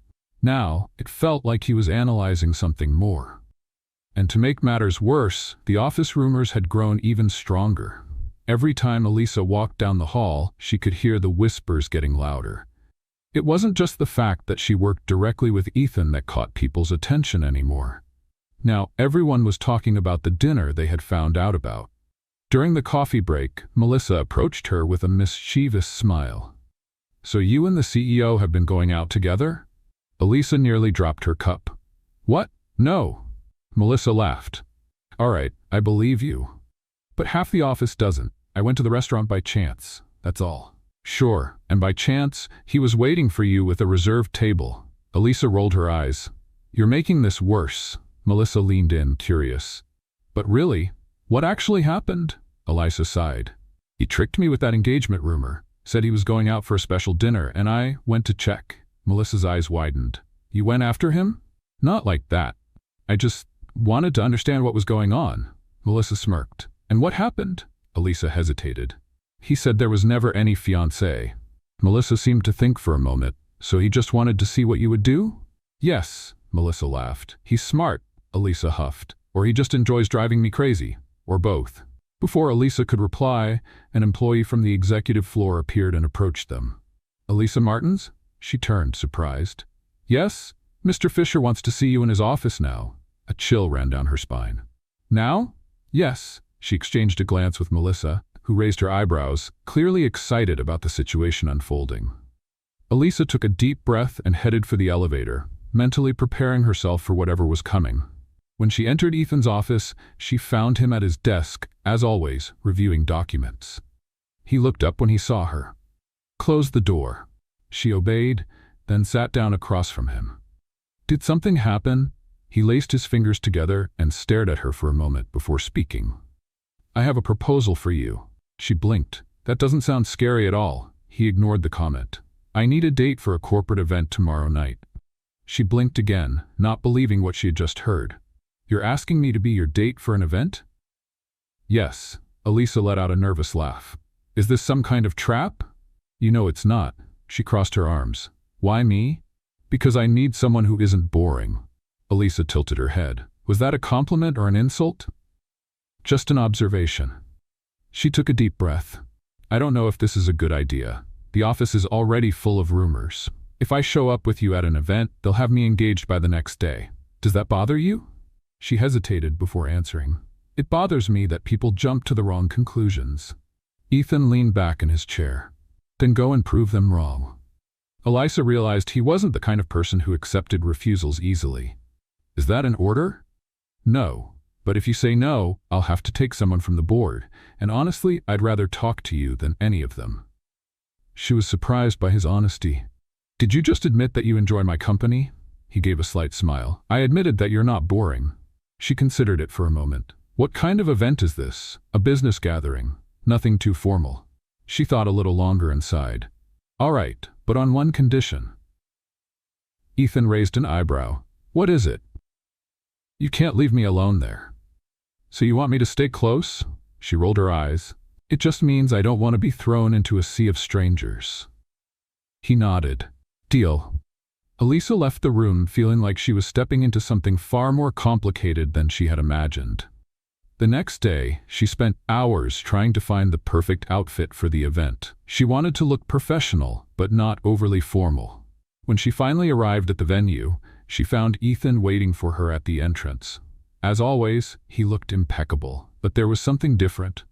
Now, it felt like he was analyzing something more. And to make matters worse, the office rumors had grown even stronger. Every time Elisa walked down the hall, she could hear the whispers getting louder. It wasn't just the fact that she worked directly with Ethan that caught people's attention anymore. Now, everyone was talking about the dinner they had found out about. During the coffee break, Melissa approached her with a mischievous smile. So you and the CEO have been going out together? Elisa nearly dropped her cup. What? No. Melissa laughed. All right, I believe you. But half the office doesn't. I went to the restaurant by chance, that's all. Sure, and by chance, he was waiting for you with a reserved table. Elisa rolled her eyes. You're making this worse. Melissa leaned in, curious. But really, what actually happened? Elisa sighed. He tricked me with that engagement rumor, said he was going out for a special dinner, and I went to check. Melissa's eyes widened. You went after him? Not like that. I just wanted to understand what was going on. Melissa smirked. And what happened? Elisa hesitated. He said there was never any fiancé. Melissa seemed to think for a moment. So he just wanted to see what you would do? Yes, Melissa laughed. He's smart, Elisa huffed. Or he just enjoys driving me crazy. Or both. Before Elisa could reply, an employee from the executive floor appeared and approached them. Elisa Martins? She turned, surprised. Yes, Mr. Fisher wants to see you in his office now. A chill ran down her spine. Now? Yes. She exchanged a glance with Melissa, who raised her eyebrows, clearly excited about the situation unfolding. Elisa took a deep breath and headed for the elevator, mentally preparing herself for whatever was coming. When she entered Ethan's office, she found him at his desk, as always, reviewing documents. He looked up when he saw her. Close the door. She obeyed, then sat down across from him. Did something happen? He laced his fingers together and stared at her for a moment before speaking. I have a proposal for you. She blinked. That doesn't sound scary at all. He ignored the comment. I need a date for a corporate event tomorrow night. She blinked again, not believing what she had just heard. You're asking me to be your date for an event? Yes. Elisa let out a nervous laugh. Is this some kind of trap? You know it's not. She crossed her arms. Why me? Because I need someone who isn't boring. Elisa tilted her head. Was that a compliment or an insult? Just an observation. She took a deep breath. I don't know if this is a good idea. The office is already full of rumors. If I show up with you at an event, they'll have me engaged by the next day. Does that bother you? She hesitated before answering. It bothers me that people jump to the wrong conclusions. Ethan leaned back in his chair. Then go and prove them wrong. Elisa realized he wasn't the kind of person who accepted refusals easily. Is that an order? No. But if you say no, I'll have to take someone from the board, and honestly, I'd rather talk to you than any of them. She was surprised by his honesty. Did you just admit that you enjoy my company? He gave a slight smile. I admitted that you're not boring. She considered it for a moment. What kind of event is this? A business gathering. Nothing too formal. She thought a little longer and sighed. All right, but on one condition. Ethan raised an eyebrow. What is it? You can't leave me alone there. So you want me to stay close? She rolled her eyes. It just means I don't want to be thrown into a sea of strangers. He nodded. Deal. Elisa left the room feeling like she was stepping into something far more complicated than she had imagined. The next day, she spent hours trying to find the perfect outfit for the event. She wanted to look professional, but not overly formal. When she finally arrived at the venue, she found Ethan waiting for her at the entrance. As always, he looked impeccable, but there was something different.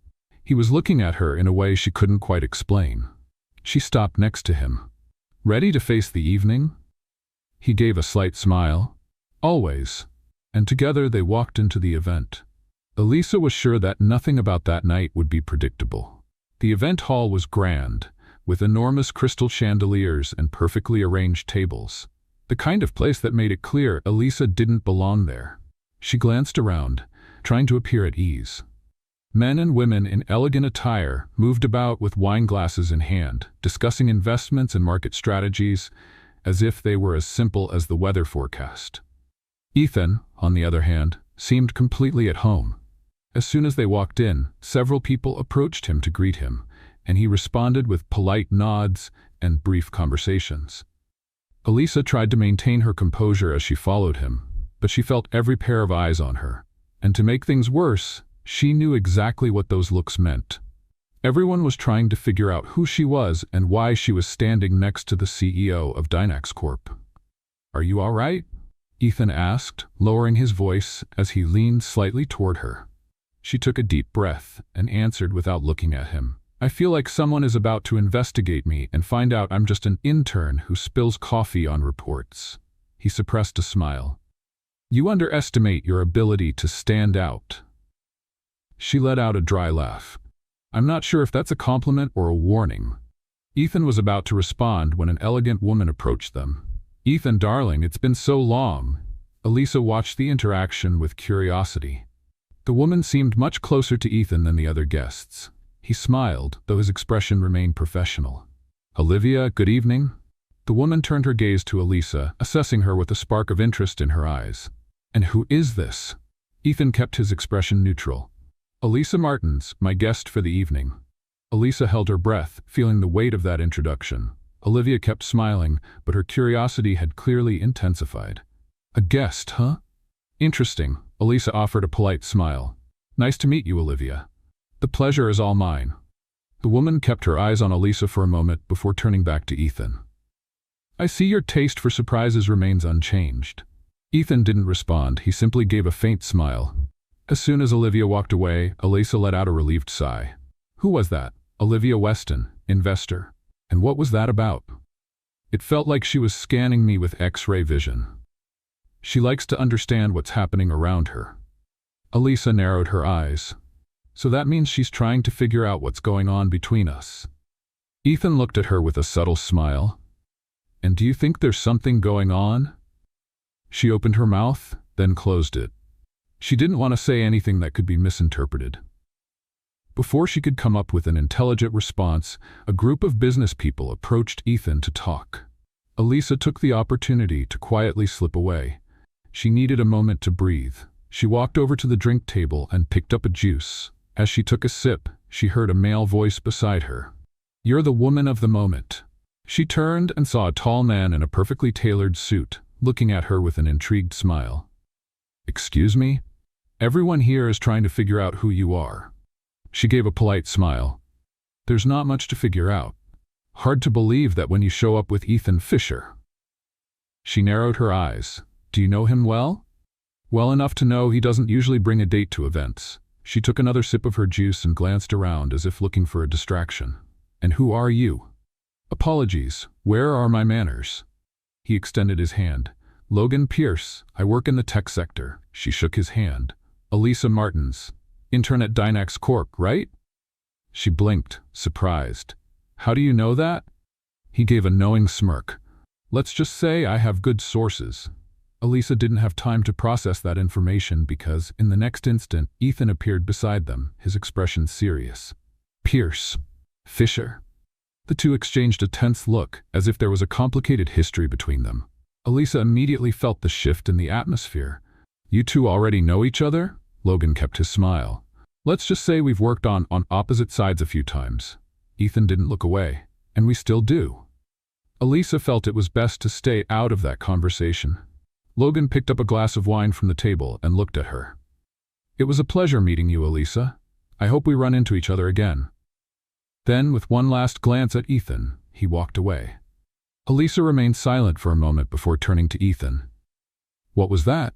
He was looking at her in a way she couldn't quite explain. She stopped next to him. Ready to face the evening? He gave a slight smile. Always. And together they walked into the event. Elisa was sure that nothing about that night would be predictable. The event hall was grand, with enormous crystal chandeliers and perfectly arranged tables. The kind of place that made it clear Elisa didn't belong there. She glanced around, trying to appear at ease. Men and women in elegant attire moved about with wine glasses in hand, discussing investments and market strategies as if they were as simple as the weather forecast. Ethan, on the other hand, seemed completely at home. As soon as they walked in, several people approached him to greet him, and he responded with polite nods and brief conversations. Elisa tried to maintain her composure as she followed him, but she felt every pair of eyes on her. And to make things worse, she knew exactly what those looks meant. Everyone was trying to figure out who she was and why she was standing next to the CEO of Dynax Corp. "Are you all right?" Ethan asked, lowering his voice as he leaned slightly toward her. She took a deep breath and answered without looking at him. "I feel like someone is about to investigate me and find out I'm just an intern who spills coffee on reports." He suppressed a smile. "You underestimate your ability to stand out." She let out a dry laugh. "I'm not sure if that's a compliment or a warning." Ethan was about to respond when an elegant woman approached them. "Ethan, darling, it's been so long." Elisa watched the interaction with curiosity. The woman seemed much closer to Ethan than the other guests. He smiled, though his expression remained professional. "Olivia, good evening." The woman turned her gaze to Elisa, assessing her with a spark of interest in her eyes. "And who is this?" Ethan kept his expression neutral. "Elisa Martins, my guest for the evening." Elisa held her breath, feeling the weight of that introduction. Olivia kept smiling, but her curiosity had clearly intensified. "A guest, huh?" "Interesting." Elisa offered a polite smile. "Nice to meet you, Olivia." "The pleasure is all mine." The woman kept her eyes on Elisa for a moment before turning back to Ethan. "I see your taste for surprises remains unchanged." Ethan didn't respond, he simply gave a faint smile. As soon as Olivia walked away, Elisa let out a relieved sigh. Who was that? Olivia Weston, investor. And what was that about? It felt like she was scanning me with X-ray vision. She likes to understand what's happening around her. Elisa narrowed her eyes. So that means she's trying to figure out what's going on between us. Ethan looked at her with a subtle smile. And do you think there's something going on? She opened her mouth, then closed it. She didn't want to say anything that could be misinterpreted. Before she could come up with an intelligent response, a group of business people approached Ethan to talk. Elisa took the opportunity to quietly slip away. She needed a moment to breathe. She walked over to the drink table and picked up a juice. As she took a sip, she heard a male voice beside her. "You're the woman of the moment." She turned and saw a tall man in a perfectly tailored suit, looking at her with an intrigued smile. "Excuse me? Everyone here is trying to figure out who you are." She gave a polite smile. "There's not much to figure out. Hard to believe that when you show up with Ethan Fisher." She narrowed her eyes. "Do you know him well?" "Well enough to know he doesn't usually bring a date to events." She took another sip of her juice and glanced around as if looking for a distraction. "And who are you?" "Apologies, where are my manners?" He extended his hand. "Logan Pierce, I work in the tech sector." She shook his hand. "Elisa Martins, intern at Dynax Corp, right?" She blinked, surprised. "How do you know that?" He gave a knowing smirk. "Let's just say I have good sources." Elisa didn't have time to process that information because, in the next instant, Ethan appeared beside them, his expression serious. "Pierce. Fisher." The two exchanged a tense look, as if there was a complicated history between them. Elisa immediately felt the shift in the atmosphere. "You two already know each other?" Logan kept his smile. "Let's just say we've worked on opposite sides a few times." Ethan didn't look away. "And we still do." Elisa felt it was best to stay out of that conversation. Logan picked up a glass of wine from the table and looked at her. "It was a pleasure meeting you, Elisa. I hope we run into each other again." Then, with one last glance at Ethan, he walked away. Elisa remained silent for a moment before turning to Ethan. "What was that?"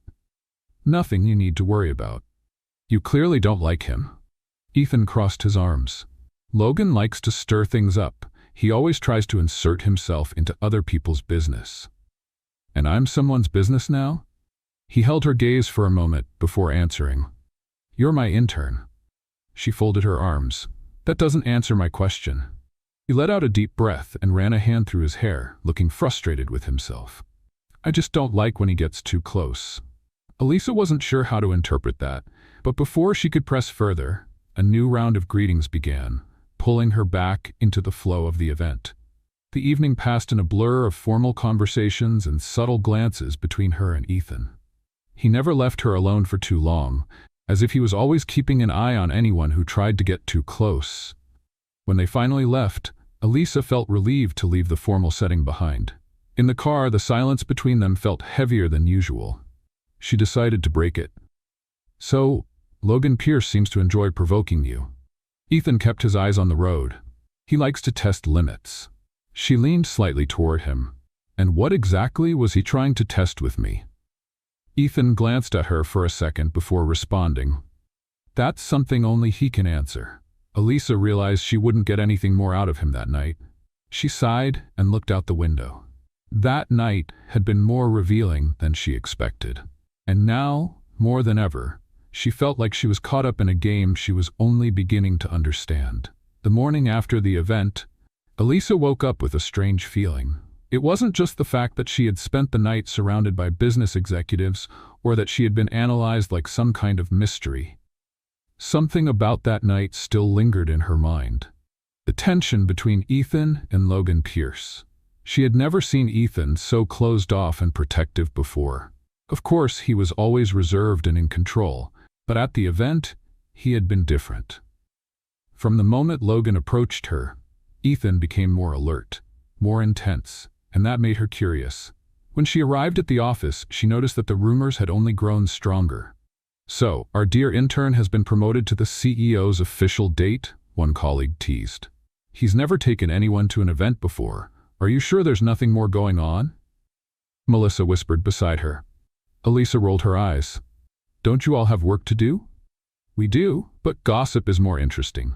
"Nothing you need to worry about." "You clearly don't like him." Ethan crossed his arms. Logan likes to stir things up. He always tries to insert himself into other people's business. And I'm someone's business now? He held her gaze for a moment before answering. You're my intern. She folded her arms. That doesn't answer my question. He let out a deep breath and ran a hand through his hair, looking frustrated with himself. I just don't like when he gets too close. Elisa wasn't sure how to interpret that, but before she could press further, a new round of greetings began, pulling her back into the flow of the event. The evening passed in a blur of formal conversations and subtle glances between her and Ethan. He never left her alone for too long, as if he was always keeping an eye on anyone who tried to get too close. When they finally left, Elisa felt relieved to leave the formal setting behind. In the car, the silence between them felt heavier than usual. She decided to break it. So, Logan Pierce seems to enjoy provoking you. Ethan kept his eyes on the road. He likes to test limits. She leaned slightly toward him. And what exactly was he trying to test with me? Ethan glanced at her for a second before responding. That's something only he can answer. Elisa realized she wouldn't get anything more out of him that night. She sighed and looked out the window. That night had been more revealing than she expected. And now, more than ever, she felt like she was caught up in a game she was only beginning to understand. The morning after the event, Elisa woke up with a strange feeling. It wasn't just the fact that she had spent the night surrounded by business executives or that she had been analyzed like some kind of mystery. Something about that night still lingered in her mind. The tension between Ethan and Logan Pierce. She had never seen Ethan so closed off and protective before. Of course, he was always reserved and in control, but at the event, he had been different. From the moment Logan approached her, Ethan became more alert, more intense, and that made her curious. When she arrived at the office, she noticed that the rumors had only grown stronger. So, our dear intern has been promoted to the CEO's official date, one colleague teased. He's never taken anyone to an event before. Are you sure there's nothing more going on? Melissa whispered beside her. Elisa rolled her eyes. Don't you all have work to do? We do, but gossip is more interesting.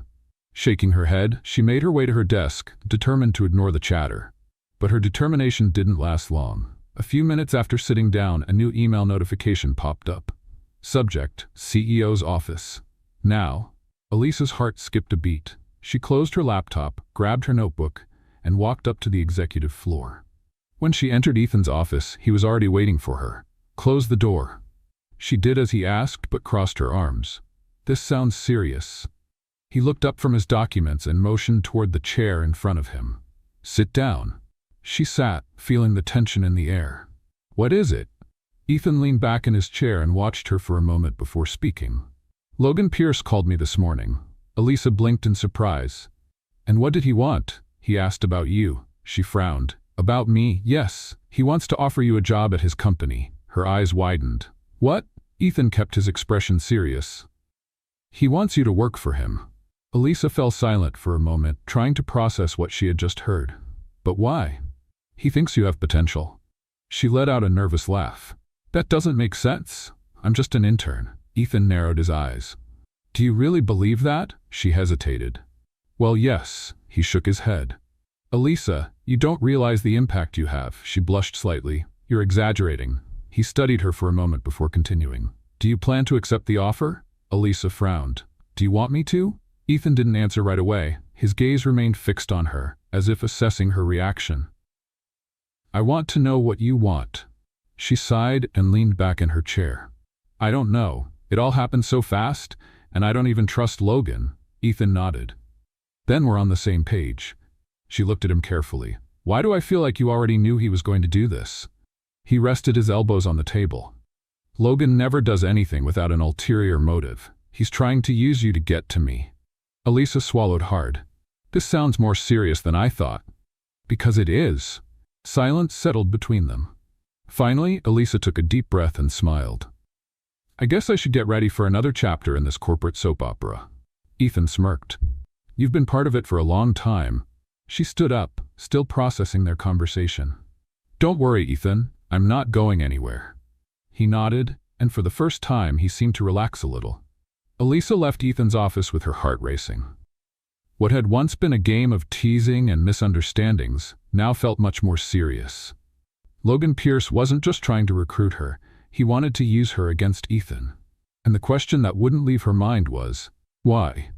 Shaking her head, she made her way to her desk, determined to ignore the chatter. But her determination didn't last long. A few minutes after sitting down, a new email notification popped up. Subject, CEO's office. Now, Elisa's heart skipped a beat. She closed her laptop, grabbed her notebook, and walked up to the executive floor. When she entered Ethan's office, he was already waiting for her. Close the door. She did as he asked, but crossed her arms. This sounds serious. He looked up from his documents and motioned toward the chair in front of him. Sit down. She sat, feeling the tension in the air. What is it? Ethan leaned back in his chair and watched her for a moment before speaking. Logan Pierce called me this morning. Elisa blinked in surprise. And what did he want? He asked about you. She frowned. About me? Yes. He wants to offer you a job at his company. Her eyes widened. What? Ethan kept his expression serious. He wants you to work for him. Elisa fell silent for a moment, trying to process what she had just heard. But why? He thinks you have potential. She let out a nervous laugh. That doesn't make sense. I'm just an intern. Ethan narrowed his eyes. Do you really believe that? She hesitated. Well, yes. He shook his head. Elisa, you don't realize the impact you have. She blushed slightly. You're exaggerating. He studied her for a moment before continuing. Do you plan to accept the offer? Elisa frowned. Do you want me to? Ethan didn't answer right away. His gaze remained fixed on her, as if assessing her reaction. I want to know what you want. She sighed and leaned back in her chair. I don't know. It all happened so fast, and I don't even trust Logan. Ethan nodded. Then we're on the same page. She looked at him carefully. Why do I feel like you already knew he was going to do this? He rested his elbows on the table. Logan never does anything without an ulterior motive. He's trying to use you to get to me. Elisa swallowed hard. This sounds more serious than I thought. Because it is. Silence settled between them. Finally, Elisa took a deep breath and smiled. I guess I should get ready for another chapter in this corporate soap opera. Ethan smirked. You've been part of it for a long time. She stood up, still processing their conversation. Don't worry, Ethan. I'm not going anywhere. He nodded, and for the first time he seemed to relax a little. Elisa left Ethan's office with her heart racing. What had once been a game of teasing and misunderstandings now felt much more serious. Logan Pierce wasn't just trying to recruit her, he wanted to use her against Ethan. And the question that wouldn't leave her mind was, why?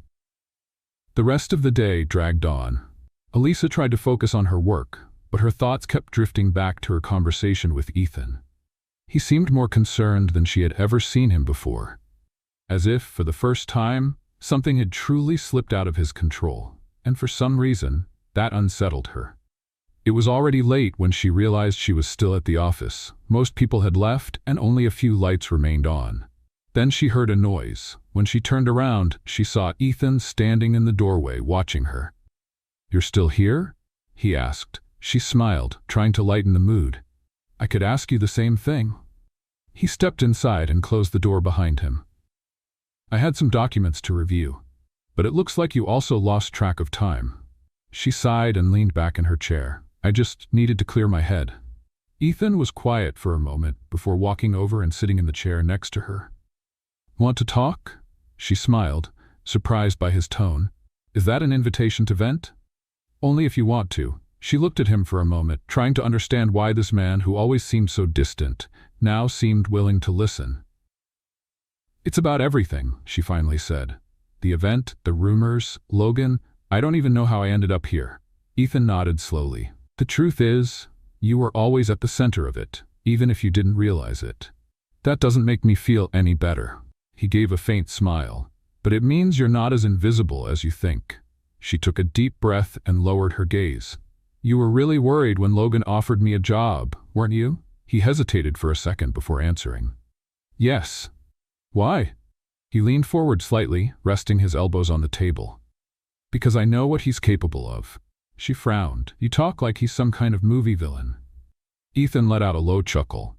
The rest of the day dragged on. Elisa tried to focus on her work, but her thoughts kept drifting back to her conversation with Ethan. He seemed more concerned than she had ever seen him before. As if, for the first time, something had truly slipped out of his control, and for some reason, that unsettled her. It was already late when she realized she was still at the office. Most people had left, and only a few lights remained on. Then she heard a noise. When she turned around, she saw Ethan standing in the doorway watching her. "You're still here?" he asked. She smiled, trying to lighten the mood. "I could ask you the same thing." He stepped inside and closed the door behind him. "I had some documents to review, but it looks like you also lost track of time." She sighed and leaned back in her chair. "I just needed to clear my head." Ethan was quiet for a moment before walking over and sitting in the chair next to her. "Want to talk?" She smiled, surprised by his tone. "Is that an invitation to vent?" "Only if you want to." She looked at him for a moment, trying to understand why this man who always seemed so distant now seemed willing to listen. "It's about everything," she finally said. "The event, the rumors, Logan, I don't even know how I ended up here." Ethan nodded slowly. "The truth is, you were always at the center of it, even if you didn't realize it. That doesn't make me feel any better." He gave a faint smile. "But it means you're not as invisible as you think." She took a deep breath and lowered her gaze. "You were really worried when Logan offered me a job, weren't you?" He hesitated for a second before answering. "Yes." "Why?" He leaned forward slightly, resting his elbows on the table. "Because I know what he's capable of." She frowned. "You talk like he's some kind of movie villain." Ethan let out a low chuckle.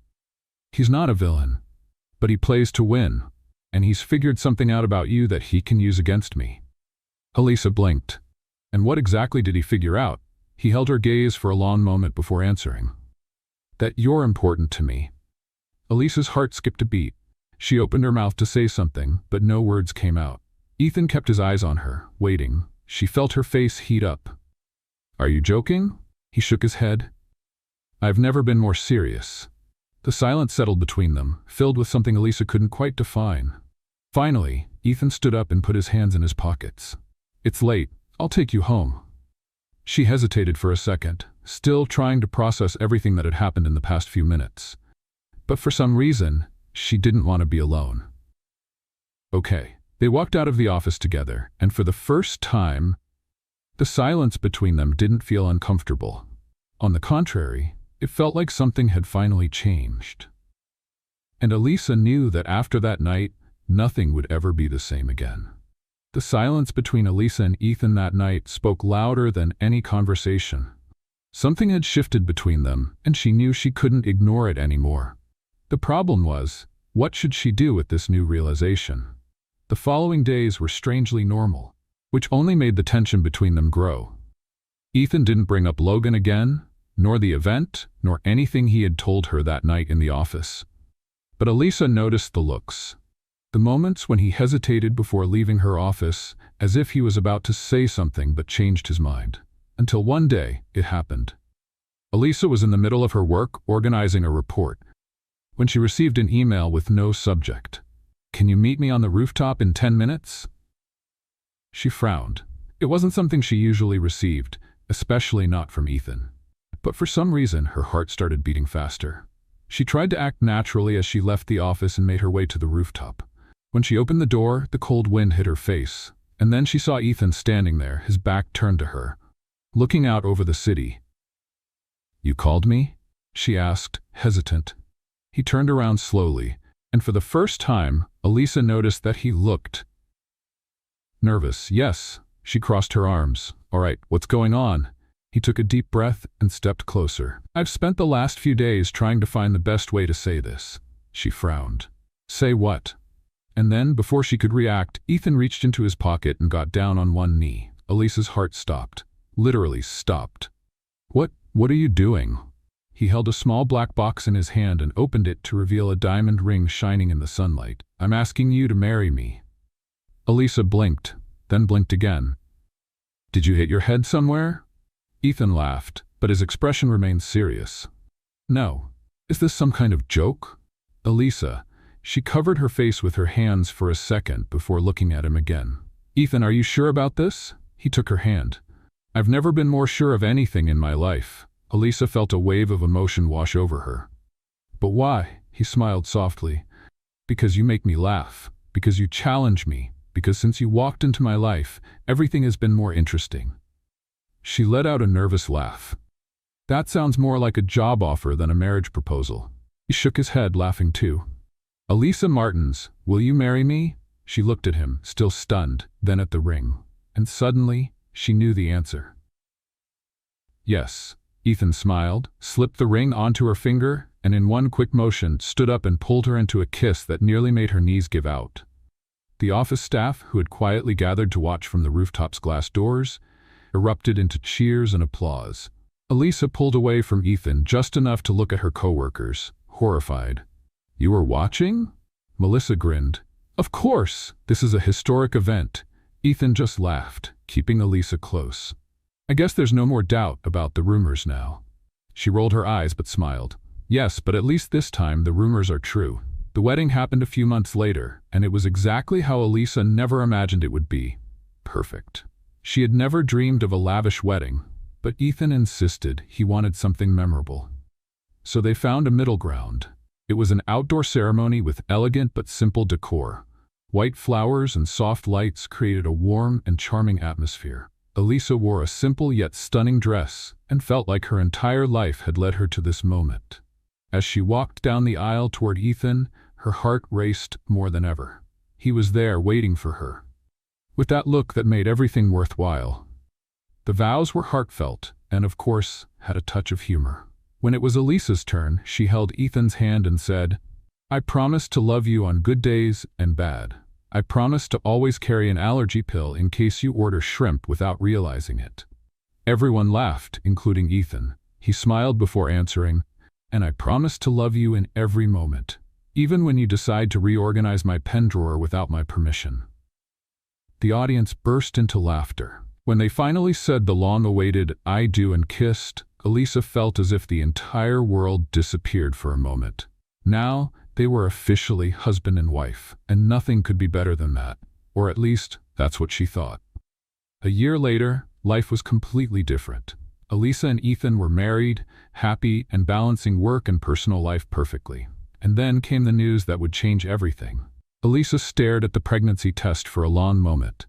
"He's not a villain, but he plays to win, and he's figured something out about you that he can use against me." Elisa blinked. "And what exactly did he figure out?" He held her gaze for a long moment before answering. "That you're important to me." Elisa's heart skipped a beat. She opened her mouth to say something, but no words came out. Ethan kept his eyes on her, waiting. She felt her face heat up. "Are you joking?" He shook his head. "I've never been more serious." The silence settled between them, filled with something Elisa couldn't quite define. Finally, Ethan stood up and put his hands in his pockets. "It's late. I'll take you home." She hesitated for a second, still trying to process everything that had happened in the past few minutes. But for some reason, she didn't want to be alone. Okay. They walked out of the office together, and for the first time, the silence between them didn't feel uncomfortable. On the contrary, it felt like something had finally changed. And Elisa knew that after that night, nothing would ever be the same again. The silence between Elisa and Ethan that night spoke louder than any conversation. Something had shifted between them, and she knew she couldn't ignore it anymore. The problem was, what should she do with this new realization? The following days were strangely normal, which only made the tension between them grow. Ethan didn't bring up Logan again, nor the event, nor anything he had told her that night in the office. But Elisa noticed the looks. The moments when he hesitated before leaving her office, as if he was about to say something but changed his mind. Until one day, it happened. Elisa was in the middle of her work, organizing a report, when she received an email with no subject. "Can you meet me on the rooftop in 10 minutes?" She frowned. It wasn't something she usually received, especially not from Ethan. But for some reason, her heart started beating faster. She tried to act naturally as she left the office and made her way to the rooftop. When she opened the door, the cold wind hit her face, and then she saw Ethan standing there, his back turned to her, looking out over the city. "You called me?" she asked, hesitant. He turned around slowly, and for the first time, Elisa noticed that he looked nervous. "Yes." She crossed her arms. "All right, what's going on?" He took a deep breath and stepped closer. "I've spent the last few days trying to find the best way to say this." She frowned. "Say what?" And then, before she could react, Ethan reached into his pocket and got down on one knee. Elisa's heart stopped. Literally stopped. What are you doing?" He held a small black box in his hand and opened it to reveal a diamond ring shining in the sunlight. "I'm asking you to marry me." Elisa blinked, then blinked again. Did you hit your head somewhere? Ethan laughed, but his expression remained serious. No. Is this some kind of joke? Elisa. She covered her face with her hands for a second before looking at him again. Ethan, are you sure about this? He took her hand. I've never been more sure of anything in my life. Elisa felt a wave of emotion wash over her. But why? He smiled softly. Because you make me laugh. Because you challenge me. Because since you walked into my life, everything has been more interesting. She let out a nervous laugh. That sounds more like a job offer than a marriage proposal. He shook his head, laughing too. Elisa Martins, will you marry me? She looked at him, still stunned, then at the ring. And suddenly, she knew the answer. Yes. Ethan smiled, slipped the ring onto her finger, and in one quick motion stood up and pulled her into a kiss that nearly made her knees give out. The office staff, who had quietly gathered to watch from the rooftop's glass doors, erupted into cheers and applause. Elisa pulled away from Ethan just enough to look at her coworkers, horrified. You were watching? Melissa grinned. Of course, this is a historic event. Ethan just laughed, keeping Elisa close. I guess there's no more doubt about the rumors now. She rolled her eyes but smiled. Yes, but at least this time the rumors are true. The wedding happened a few months later, and it was exactly how Elisa never imagined it would be. Perfect. She had never dreamed of a lavish wedding, but Ethan insisted he wanted something memorable. So they found a middle ground. It was an outdoor ceremony with elegant but simple decor. White flowers and soft lights created a warm and charming atmosphere. Elisa wore a simple yet stunning dress and felt like her entire life had led her to this moment. As she walked down the aisle toward Ethan, her heart raced more than ever. He was there waiting for her, with that look that made everything worthwhile. The vows were heartfelt and, of course, had a touch of humor. When it was Elisa's turn, she held Ethan's hand and said, I promise to love you on good days and bad. I promise to always carry an allergy pill in case you order shrimp without realizing it. Everyone laughed, including Ethan. He smiled before answering, and I promise to love you in every moment, even when you decide to reorganize my pen drawer without my permission. The audience burst into laughter. When they finally said the long-awaited I do and kissed, Elisa felt as if the entire world disappeared for a moment. Now, they were officially husband and wife, and nothing could be better than that. Or at least, that's what she thought. A year later, life was completely different. Elisa and Ethan were married, happy, and balancing work and personal life perfectly. And then came the news that would change everything. Elisa stared at the pregnancy test for a long moment.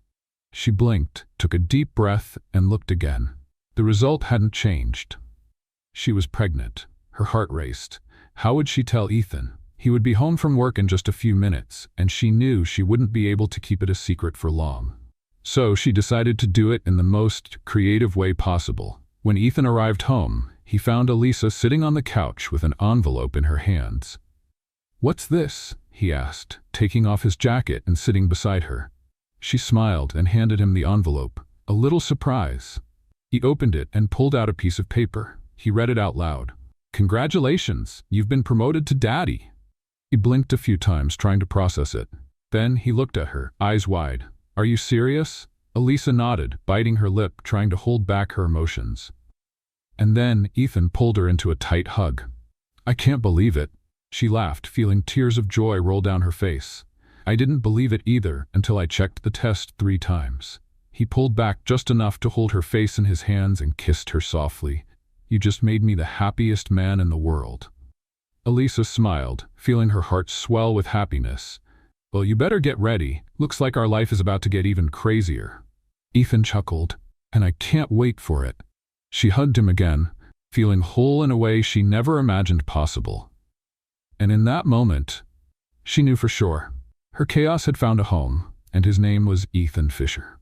She blinked, took a deep breath, and looked again. The result hadn't changed. She was pregnant. Her heart raced. How would she tell Ethan? He would be home from work in just a few minutes, and she knew she wouldn't be able to keep it a secret for long. So she decided to do it in the most creative way possible. When Ethan arrived home, he found Elisa sitting on the couch with an envelope in her hands. What's this? He asked, taking off his jacket and sitting beside her. She smiled and handed him the envelope, a little surprise. He opened it and pulled out a piece of paper. He read it out loud. Congratulations, you've been promoted to daddy. He blinked a few times, trying to process it. Then he looked at her, eyes wide. Are you serious? Elisa nodded, biting her lip, trying to hold back her emotions. And then Ethan pulled her into a tight hug. I can't believe it. She laughed, feeling tears of joy roll down her face. I didn't believe it either until I checked the test 3 times. He pulled back just enough to hold her face in his hands and kissed her softly. You just made me the happiest man in the world. Elisa smiled, feeling her heart swell with happiness. Well, you better get ready. Looks like our life is about to get even crazier. Ethan chuckled, and I can't wait for it. She hugged him again, feeling whole in a way she never imagined possible. And in that moment, she knew for sure. Her chaos had found a home, and his name was Ethan Fisher.